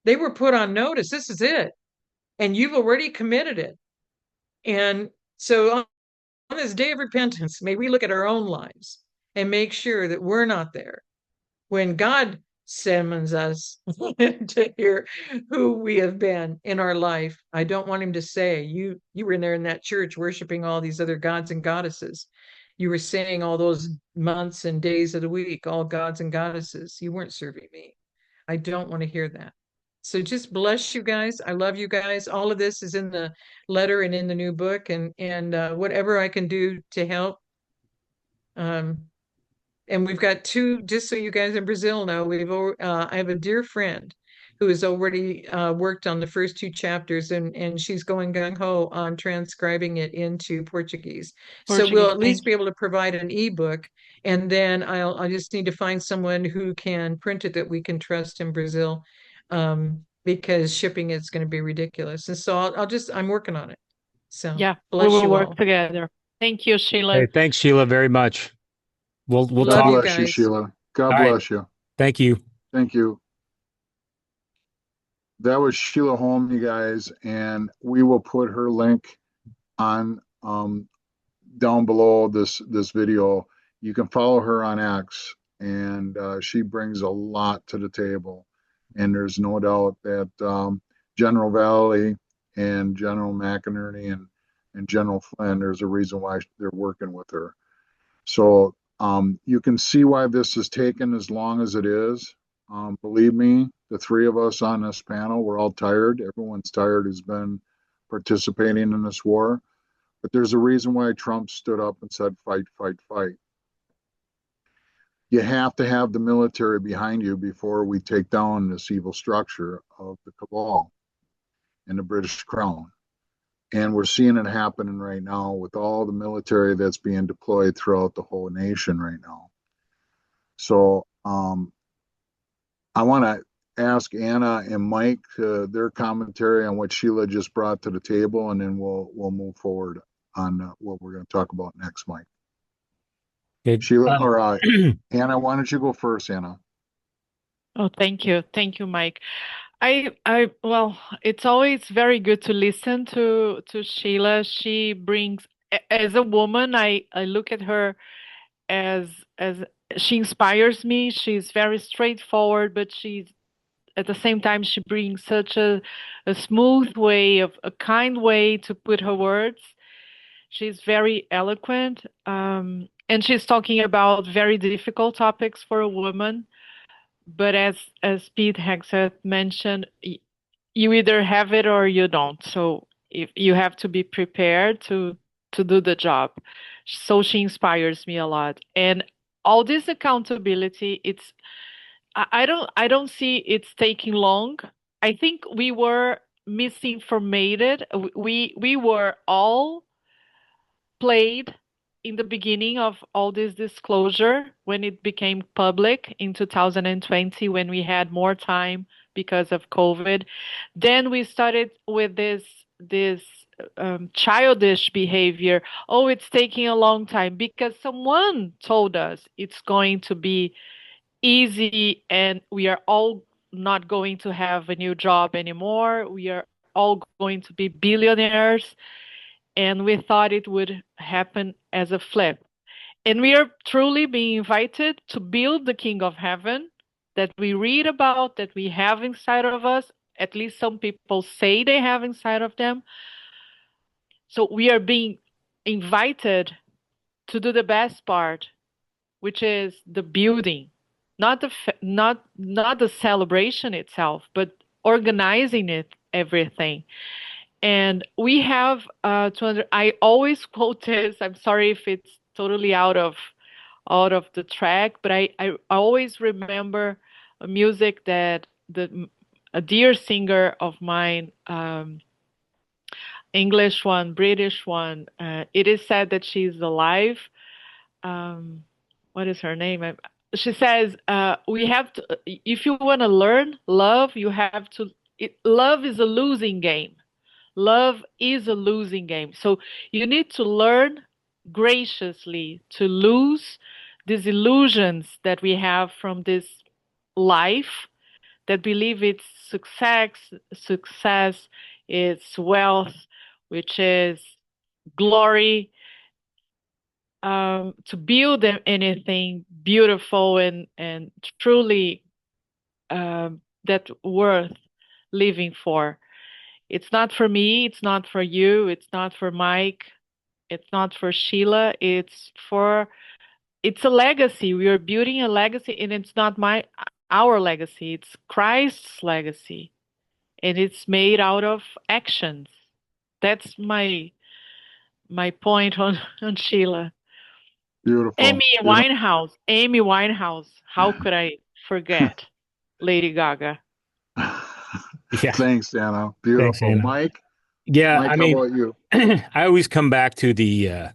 Speaker 3: They were put on notice. This is it. And you've already committed it. And so on this day of repentance, may we look at our own lives and make sure that we're not there when God summons us to hear who we have been in our life. I don't want him to say, you were in there in that church worshiping all these other gods and goddesses. You were saying all those months and days of the week, all gods and goddesses. You weren't serving me. I don't want to hear that. So just bless you guys. I love you guys. All of this is in the letter and in the new book, and whatever I can do to help. And we've got two, just so you guys in Brazil know, I have a dear friend who has already worked on the first two chapters, and she's going gung-ho on transcribing it into Portuguese. So we'll at least be able to provide an ebook, and then I just need to find someone who can print it that we can trust in Brazil, because shipping is going to be ridiculous. And so I'm working on it. So
Speaker 4: Yeah, we
Speaker 3: bless
Speaker 4: will
Speaker 3: you
Speaker 4: work
Speaker 3: all.
Speaker 4: together. Thank you, Sheila.
Speaker 2: Hey, thanks, Sheila, very much. We'll
Speaker 3: Love
Speaker 1: God
Speaker 2: talk.
Speaker 3: you
Speaker 1: bless you,
Speaker 3: guys.
Speaker 1: Sheila. God
Speaker 2: All right.
Speaker 1: bless you.
Speaker 2: Thank you.
Speaker 1: Thank you. That was Sheila Holm, you guys, and we will put her link on down below this video. You can follow her on X, and she brings a lot to the table. And there's no doubt that General Valley and General McInerney and General Flynn, there's a reason why they're working with her. So you can see why this has taken as long as it is. Believe me, the three of us on this panel, we're all tired. Everyone's tired who's been participating in this war. But there's a reason why Trump stood up and said, fight, fight, fight. You have to have the military behind you before we take down this evil structure of the cabal and the British Crown. And we're seeing it happening right now with all the military that's being deployed throughout the whole nation right now. So I want to ask Anna and Mike their commentary on what Sheila just brought to the table, and then we'll move forward on what we're going to talk about next, Mike.
Speaker 2: Okay.
Speaker 1: Sheila or Anna, why don't you go first, Anna?
Speaker 4: Oh, thank you. Thank you, Mike. Well, it's always very good to listen to Sheila. She brings, as a woman, I look at her as she inspires me. She's very straightforward, but she's at the same time she brings such a smooth way, of a kind way to put her words. She's very eloquent, and she's talking about very difficult topics for a woman. But as Pete Hegseth mentioned, you either have it or you don't. So if you have to be prepared to do the job. So she inspires me a lot. And all this accountability, I don't see it's taking long. I think we were misinformed. We were all played in the beginning of all this disclosure when it became public in 2020, when we had more time because of COVID. Then we started with this childish behavior. Oh, it's taking a long time because someone told us it's going to be easy and we are all not going to have a new job anymore. We are all going to be billionaires. And we thought it would happen as a flip. And we are truly being invited to build the King of Heaven that we read about, that we have inside of us. At least some people say they have inside of them. So we are being invited to do the best part, which is the building, not the celebration itself, but organizing it, everything. And we have I always quote this. I'm sorry if it's totally out of the track, but I always remember a music that a dear singer of mine, English one, British one. It is said that she's alive. What is her name? She says, "We have to. If you want to learn love, you have to. Love is a losing game. Love is a losing game. So you need to learn graciously to lose these illusions that we have from this life that believe it's success, it's wealth, which is glory, to build anything beautiful and truly that worth living for. It's not for me, it's not for you, it's not for Mike, it's not for Sheila, it's a legacy. We are building a legacy, and it's not our legacy, it's Christ's legacy. And it's made out of actions. That's my point on Sheila.
Speaker 1: Beautiful.
Speaker 4: Amy Winehouse. How could I forget Lady Gaga?
Speaker 2: Yeah.
Speaker 1: Thanks, Anna. Beautiful.
Speaker 2: Thanks, Anna.
Speaker 1: Mike?
Speaker 2: Yeah,
Speaker 1: Mike,
Speaker 2: I mean,
Speaker 1: how about you?
Speaker 2: I always come back to the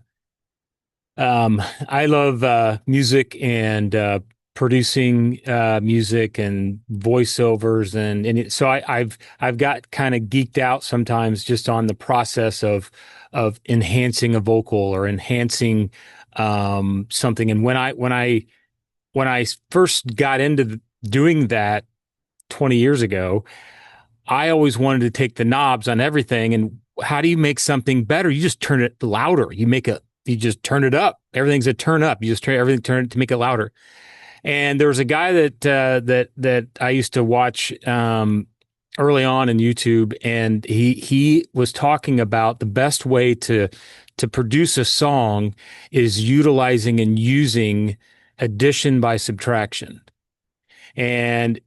Speaker 2: I love music and producing music and voiceovers so I've got kind of geeked out sometimes just on the process of enhancing a vocal or enhancing something. And when I first got into doing that 20 years ago, I always wanted to take the knobs on everything. And how do you make something better? You just turn it louder. You just turn it up. Everything's a turn up. You just turn it to make it louder. And there was a guy that I used to watch early on in YouTube, and he was talking about the best way to produce a song is utilizing and using addition by subtraction. And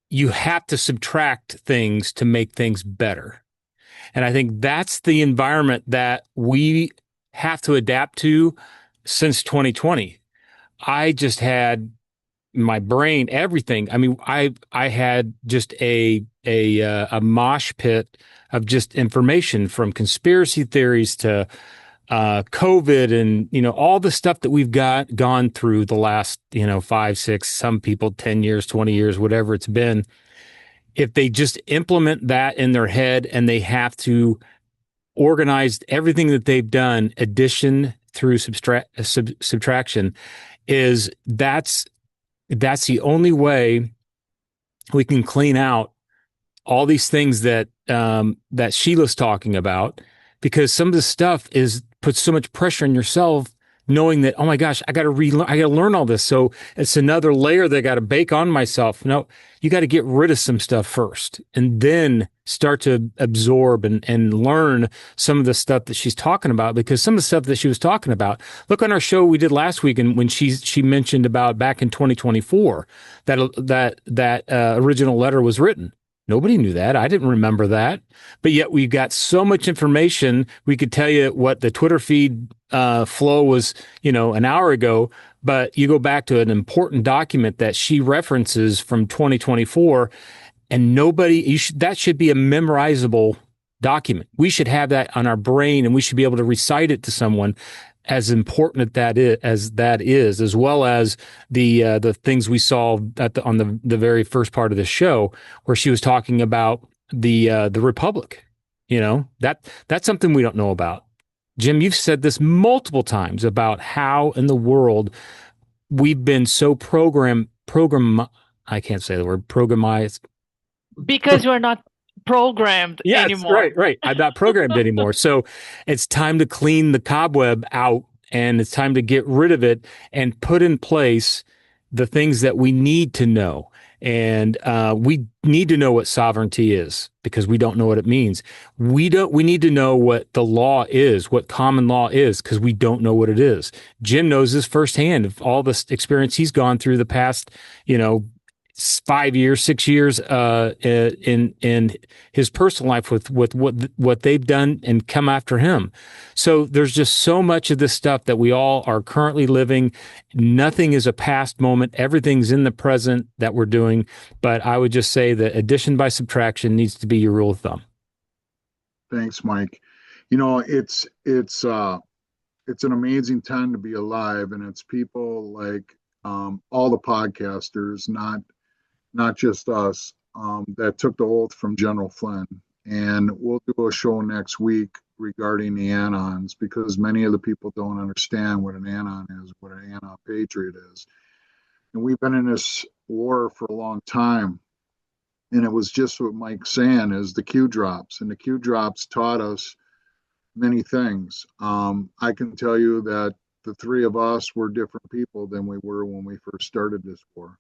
Speaker 2: you have to subtract things to make things better. And I think that's the environment that we have to adapt to since 2020. I just had, my brain, everything. I mean, I had just a mosh pit of just information from conspiracy theories to COVID and, all the stuff that we've gone through the last, 5, 6, some people 10 years, 20 years, whatever it's been. If they just implement that in their head and they have to organize everything that they've done, addition through subtraction, that's the only way we can clean out all these things that that Sheila's talking about, because some of the stuff puts so much pressure on yourself, knowing that, oh my gosh, I got to learn all this. So it's another layer that I got to bake on myself. No, you got to get rid of some stuff first and then start to absorb and learn some of the stuff that she's talking about, because some of the stuff that she was talking about, look on our show we did last week. And when she mentioned about back in 2024, that original letter was written. Nobody knew that. I didn't remember that. But yet we've got so much information. We could tell you what the Twitter feed flow was, an hour ago. But you go back to an important document that she references from 2024, and that should be a memorizable document. We should have that on our brain, and we should be able to recite it to someone, as important that is, as well as the things we saw on the very first part of the show, where she was talking about the Republic. That's something we don't know about. Jim, you've said this multiple times about how in the world we've been so I can't say the word programized.
Speaker 4: Because you're not programmed anymore.
Speaker 2: Right. I'm not programmed anymore. So it's time to clean the cobweb out, and it's time to get rid of it and put in place the things that we need to know. And we need to know what sovereignty is, because we don't know what it means. We need to know what the law is, what common law is, because we don't know what it is. Jim knows this firsthand of all the experience he's gone through the past, 5 years, 6 years in his personal life with what they've done and come after him. So there's just so much of this stuff that we all are currently living. Nothing is a past moment. Everything's in the present that we're doing. But I would just say that addition by subtraction needs to be your rule of thumb.
Speaker 1: Thanks, Mike. It's an amazing time to be alive, and it's people like all the podcasters, not just us, that took the oath from General Flynn. And we'll do a show next week regarding the Anons, because many of the people don't understand what an Anon is, what an Anon patriot is. And we've been in this war for a long time. And it was just what Mike's saying, is the Q drops. And the Q drops taught us many things. I can tell you that the three of us were different people than we were when we first started this war,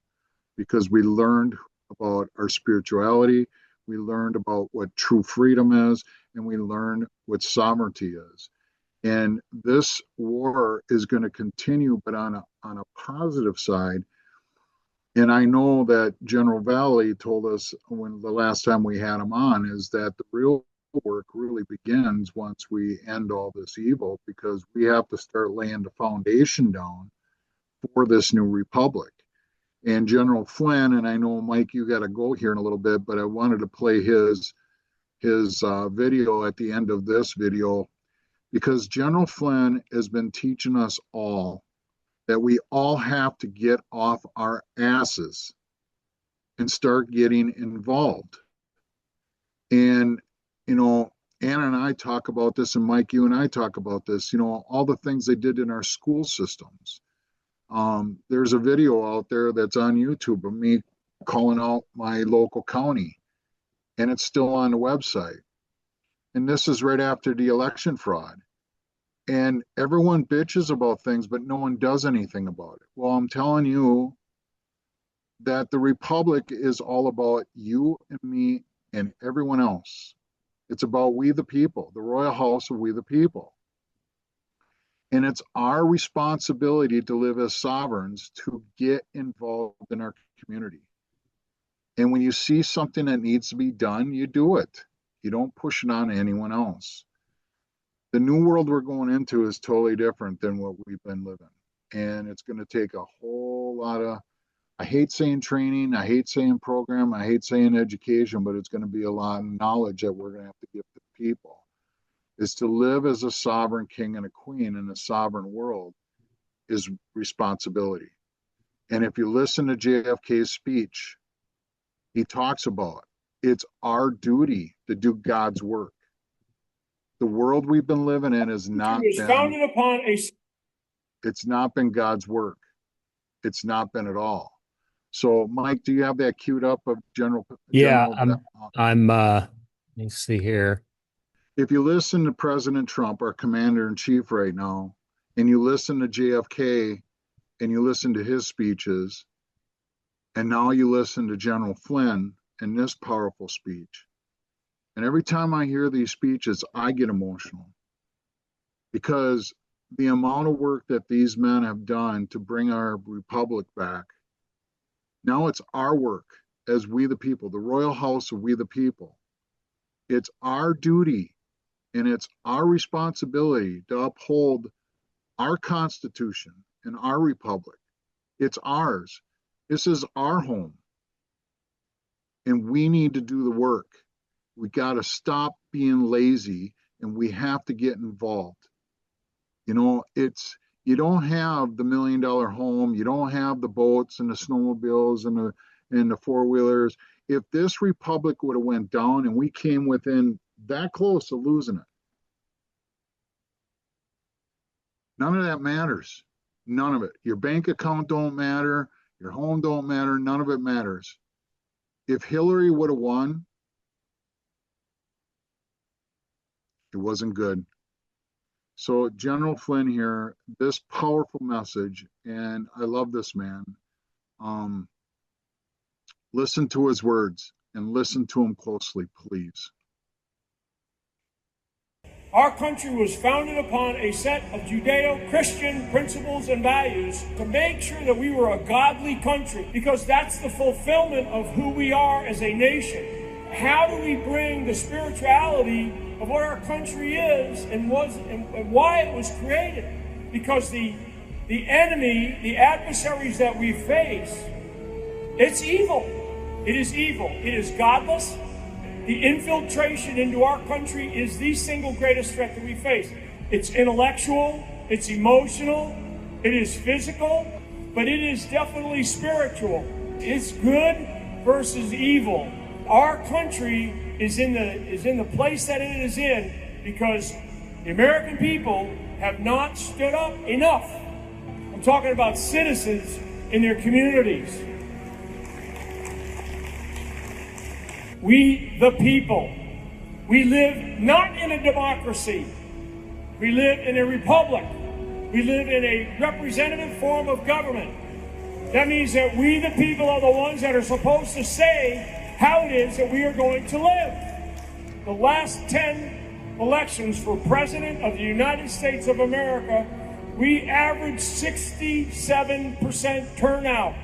Speaker 1: because we learned about our spirituality, we learned about what true freedom is, and we learned what sovereignty is. And this war is going to continue, but on a positive side. And I know that General Valley told us when the last time we had him on, is that the real work really begins once we end all this evil, because we have to start laying the foundation down for this new republic. And General Flynn, and I know, Mike, you got to go here in a little bit, but I wanted to play his video at the end of this video, because General Flynn has been teaching us all that we all have to get off our asses and start getting involved. And, Anna and I talk about this, and Mike, you and I talk about this, all the things they did in our school systems. There's a video out there that's on YouTube of me calling out my local county, and it's still on the website. And this is right after the election fraud. And everyone bitches about things, but no one does anything about it. Well, I'm telling you that the Republic is all about you and me and everyone else. It's about we the people, the royal house of we the people. And it's our responsibility to live as sovereigns to get involved in our community. And when you see something that needs to be done, you do it. You don't push it on anyone else. The new world we're going into is totally different than what we've been living. And it's going to take a whole lot of I hate saying training, I hate saying program, I hate saying education, but it's going to be a lot of knowledge that we're going to have to give to people, is to live as a sovereign king and a queen in a sovereign world is responsibility. And if you listen to JFK's speech, he talks about it's our duty to do God's work. The world we've been living in has not been, it's not been God's work. It's not been at all. So, Mike, do you have that queued up of General?
Speaker 2: Yeah, I'm let me see here.
Speaker 1: If you listen to President Trump, our commander in chief right now, and you listen to JFK and you listen to his speeches, and now you listen to General Flynn and this powerful speech. And every time I hear these speeches, I get emotional, because the amount of work that these men have done to bring our republic back, now it's our work as we the people, the royal house of we the people. It's our duty and it's our responsibility to uphold our Constitution and our republic. It's ours. This is our home. And we need to do the work. We got to stop being lazy, and we have to get involved. You know, you don't have the $1 million home, you don't have the boats and the snowmobiles and the four-wheelers. If this republic would have went down and we came within that close to losing it, none of that matters. None of it. Your bank account don't matter, your home don't matter, none of it matters. If Hillary would have won, it wasn't good. So General Flynn here, this powerful message, and I love this man. Listen to his words and listen to him closely, please.
Speaker 5: Our country was founded upon a set of Judeo-Christian principles and values to make sure that we were a godly country, because that's the fulfillment of who we are as a nation. How do we bring the spirituality of what our country is and why it was created? Because the enemy, the adversaries that we face, it's evil. It is evil. It is godless. The infiltration into our country is the single greatest threat that we face. It's intellectual, it's emotional, it is physical, but it is definitely spiritual. It's good versus evil. Our country is in the place that it is in because the American people have not stood up enough. I'm talking about citizens in their communities. We, the people, we live not in a democracy. We live in a republic. We live in a representative form of government. That means that we, the people, are the ones that are supposed to say how it is that we are going to live. The last 10 elections for President of the United States of America, we averaged 67% turnout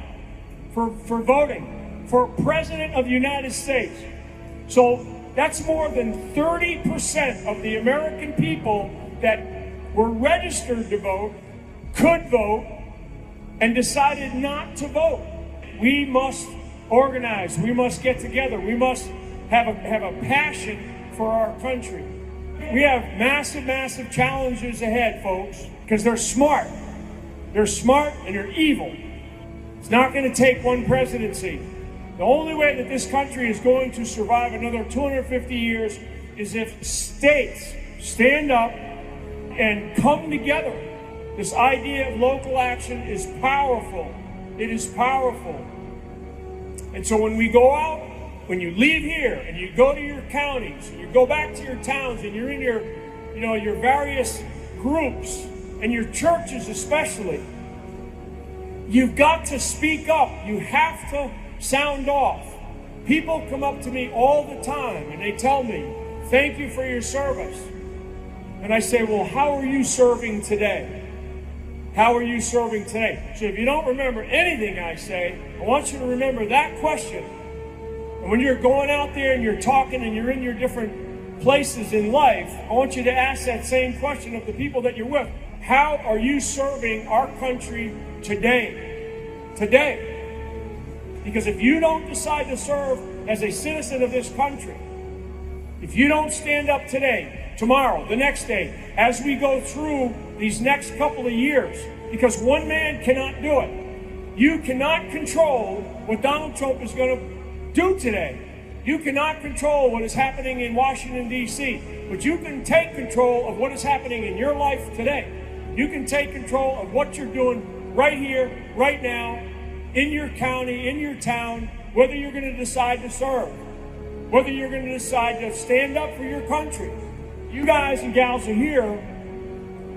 Speaker 5: for voting for President of the United States. So that's more than 30% of the American people that were registered to vote, could vote, and decided not to vote. We must organize. We must get together. We must have a passion for our country. We have massive, massive challenges ahead, folks, because they're smart. They're smart and they're evil. It's not going to take one presidency. The only way that this country is going to survive another 250 years is if states stand up and come together. This idea of local action is powerful. It is powerful. And so when we go out, when you leave here and you go to your counties, and you go back to your towns and you're in your various groups and your churches especially, you've got to speak up. You have to sound off. People come up to me all the time and they tell me, thank you for your service. And I say, well, how are you serving today? How are you serving today? So if you don't remember anything I say, I want you to remember that question. And when you're going out there and you're talking and you're in your different places in life, I want you to ask that same question of the people that you're with. How are you serving our country today? Today. Because if you don't decide to serve as a citizen of this country, if you don't stand up today, tomorrow, the next day, as we go through these next couple of years, because one man cannot do it. You cannot control what Donald Trump is going to do today. You cannot control what is happening in Washington, D.C., but you can take control of what is happening in your life today. You can take control of what you're doing right here, right now, in your county, in your town, whether you're going to decide to serve, whether you're going to decide to stand up for your country. You guys and gals are here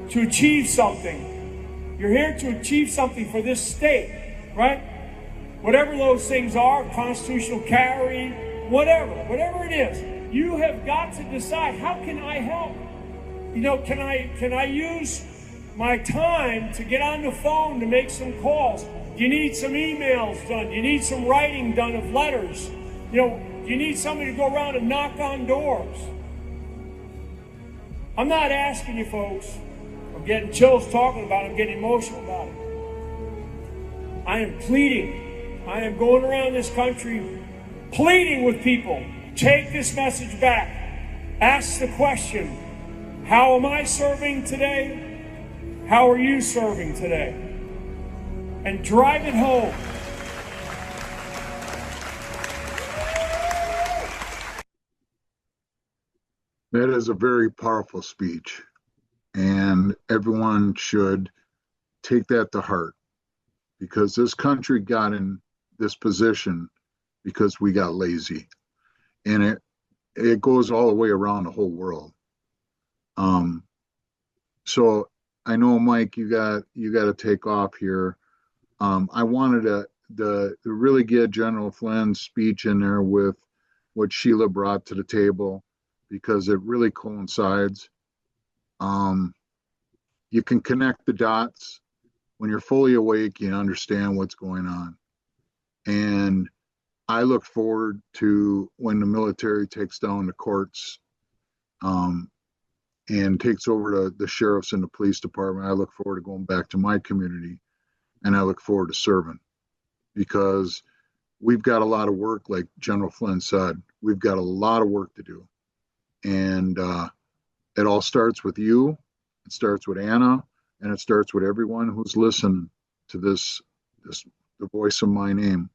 Speaker 5: to achieve something. You're here to achieve something for this state, right? Whatever those things are, constitutional carry, whatever it is, you have got to decide, how can I help? You know, can I use my time to get on the phone to make some calls? Do you need some emails done? Do you need some writing done of letters? You know, do you need somebody to go around and knock on doors? I'm not asking you folks. I'm getting chills talking about it. I'm getting emotional about it. I am pleading. I am going around this country pleading with people. Take this message back. Ask the question, how am I serving today? How are you serving today? And drive it home.
Speaker 1: That is a very powerful speech, and everyone should take that to heart, because this country got in this position because we got lazy, and it goes all the way around the whole world. So I know, Mike, you got to take off here. I wanted to really get General Flynn's speech in there with what Sheila brought to the table, because it really coincides. You can connect the dots. When you're fully awake, you understand what's going on. And I look forward to when the military takes down the courts and takes over the sheriffs and the police department. I look forward to going back to my community, and I look forward to serving, because we've got a lot of work, like General Flynn said. We've got a lot of work to do. And it all starts with you. It starts with Anna, and it starts with everyone who's listening to this the voice of my name.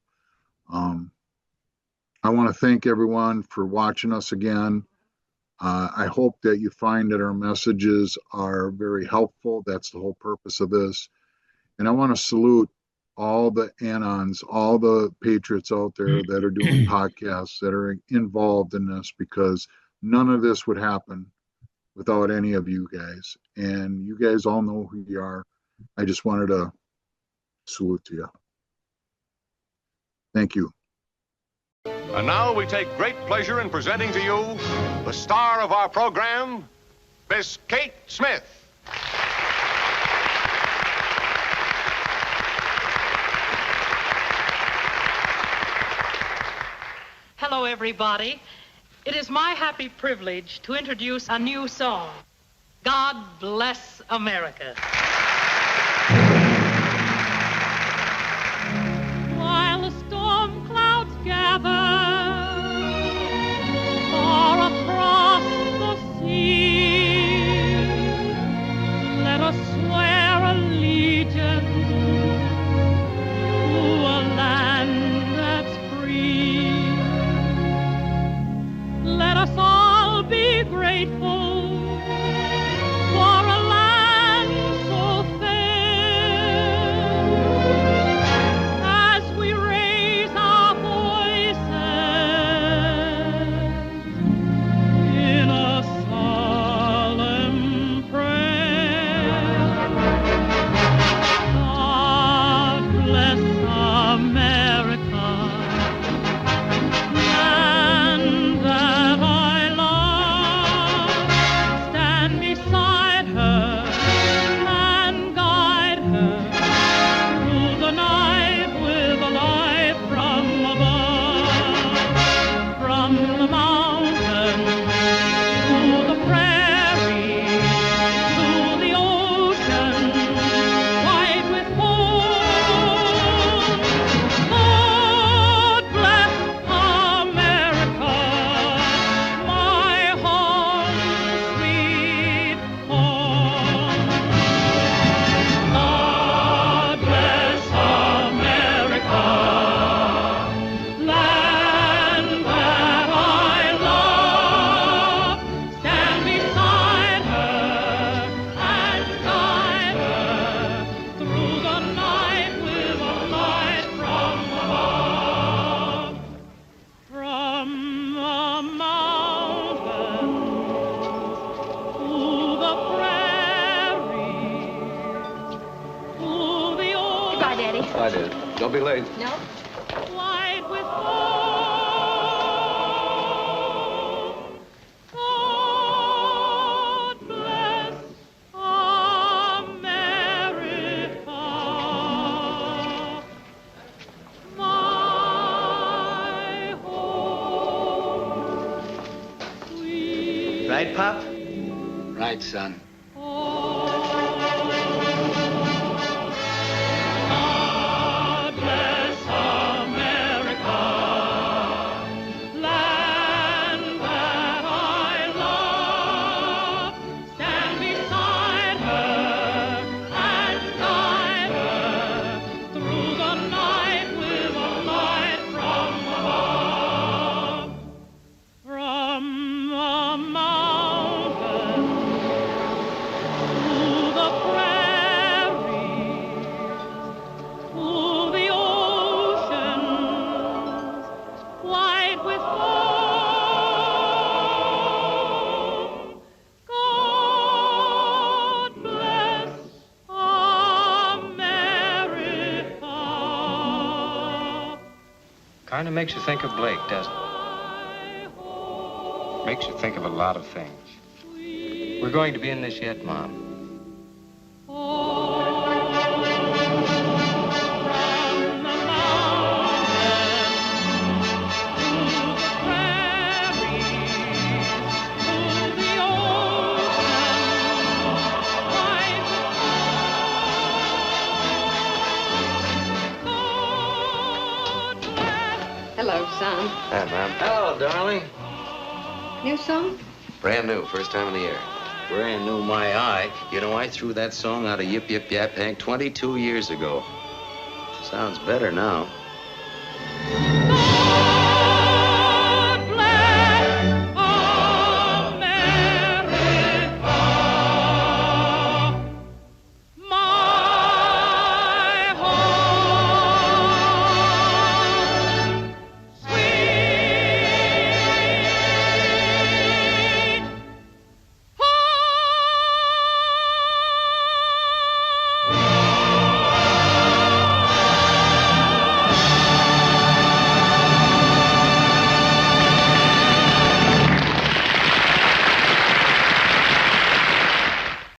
Speaker 1: I want to thank everyone for watching us again. I hope that you find that our messages are very helpful. That's the whole purpose of this. And I want to salute all the Anons, all the patriots out there that are doing podcasts, that are involved in this, because none of this would happen without any of you guys. And you guys all know who you are. I just wanted to salute to you. Thank you.
Speaker 6: And now we take great pleasure in presenting to you the star of our program, Miss Kate Smith.
Speaker 7: Hello, everybody. It is my happy privilege to introduce a new song, God Bless America. While the storm clouds gather far across the sea, let us swear allegiance to a land that's free. Let us all be grateful for a land so fair, as we raise our voices in a solemn prayer. God bless America, land that I love.
Speaker 6: Bye, dear. Don't be late.
Speaker 7: No?
Speaker 4: White with foam. God bless America. My home. Sweet
Speaker 8: Right, Pop?
Speaker 9: Right, son.
Speaker 4: God bless America, land that I love. Stand beside her and guide her through the night with a light from above. From the mountain to the prairies, to the oceans, white with foam. God bless America.
Speaker 8: Kind of makes you think of Blake, doesn't it? Makes you think of a lot of things. We're going to be in this yet, Mom.
Speaker 10: Hello, son.
Speaker 8: Hi, Mom. Hello, darling.
Speaker 10: New song?
Speaker 8: Brand new, first time of the year. Brand new, my eye. You know, I threw that song out of Yip Yip Yap Hank 22 years ago. Sounds better now.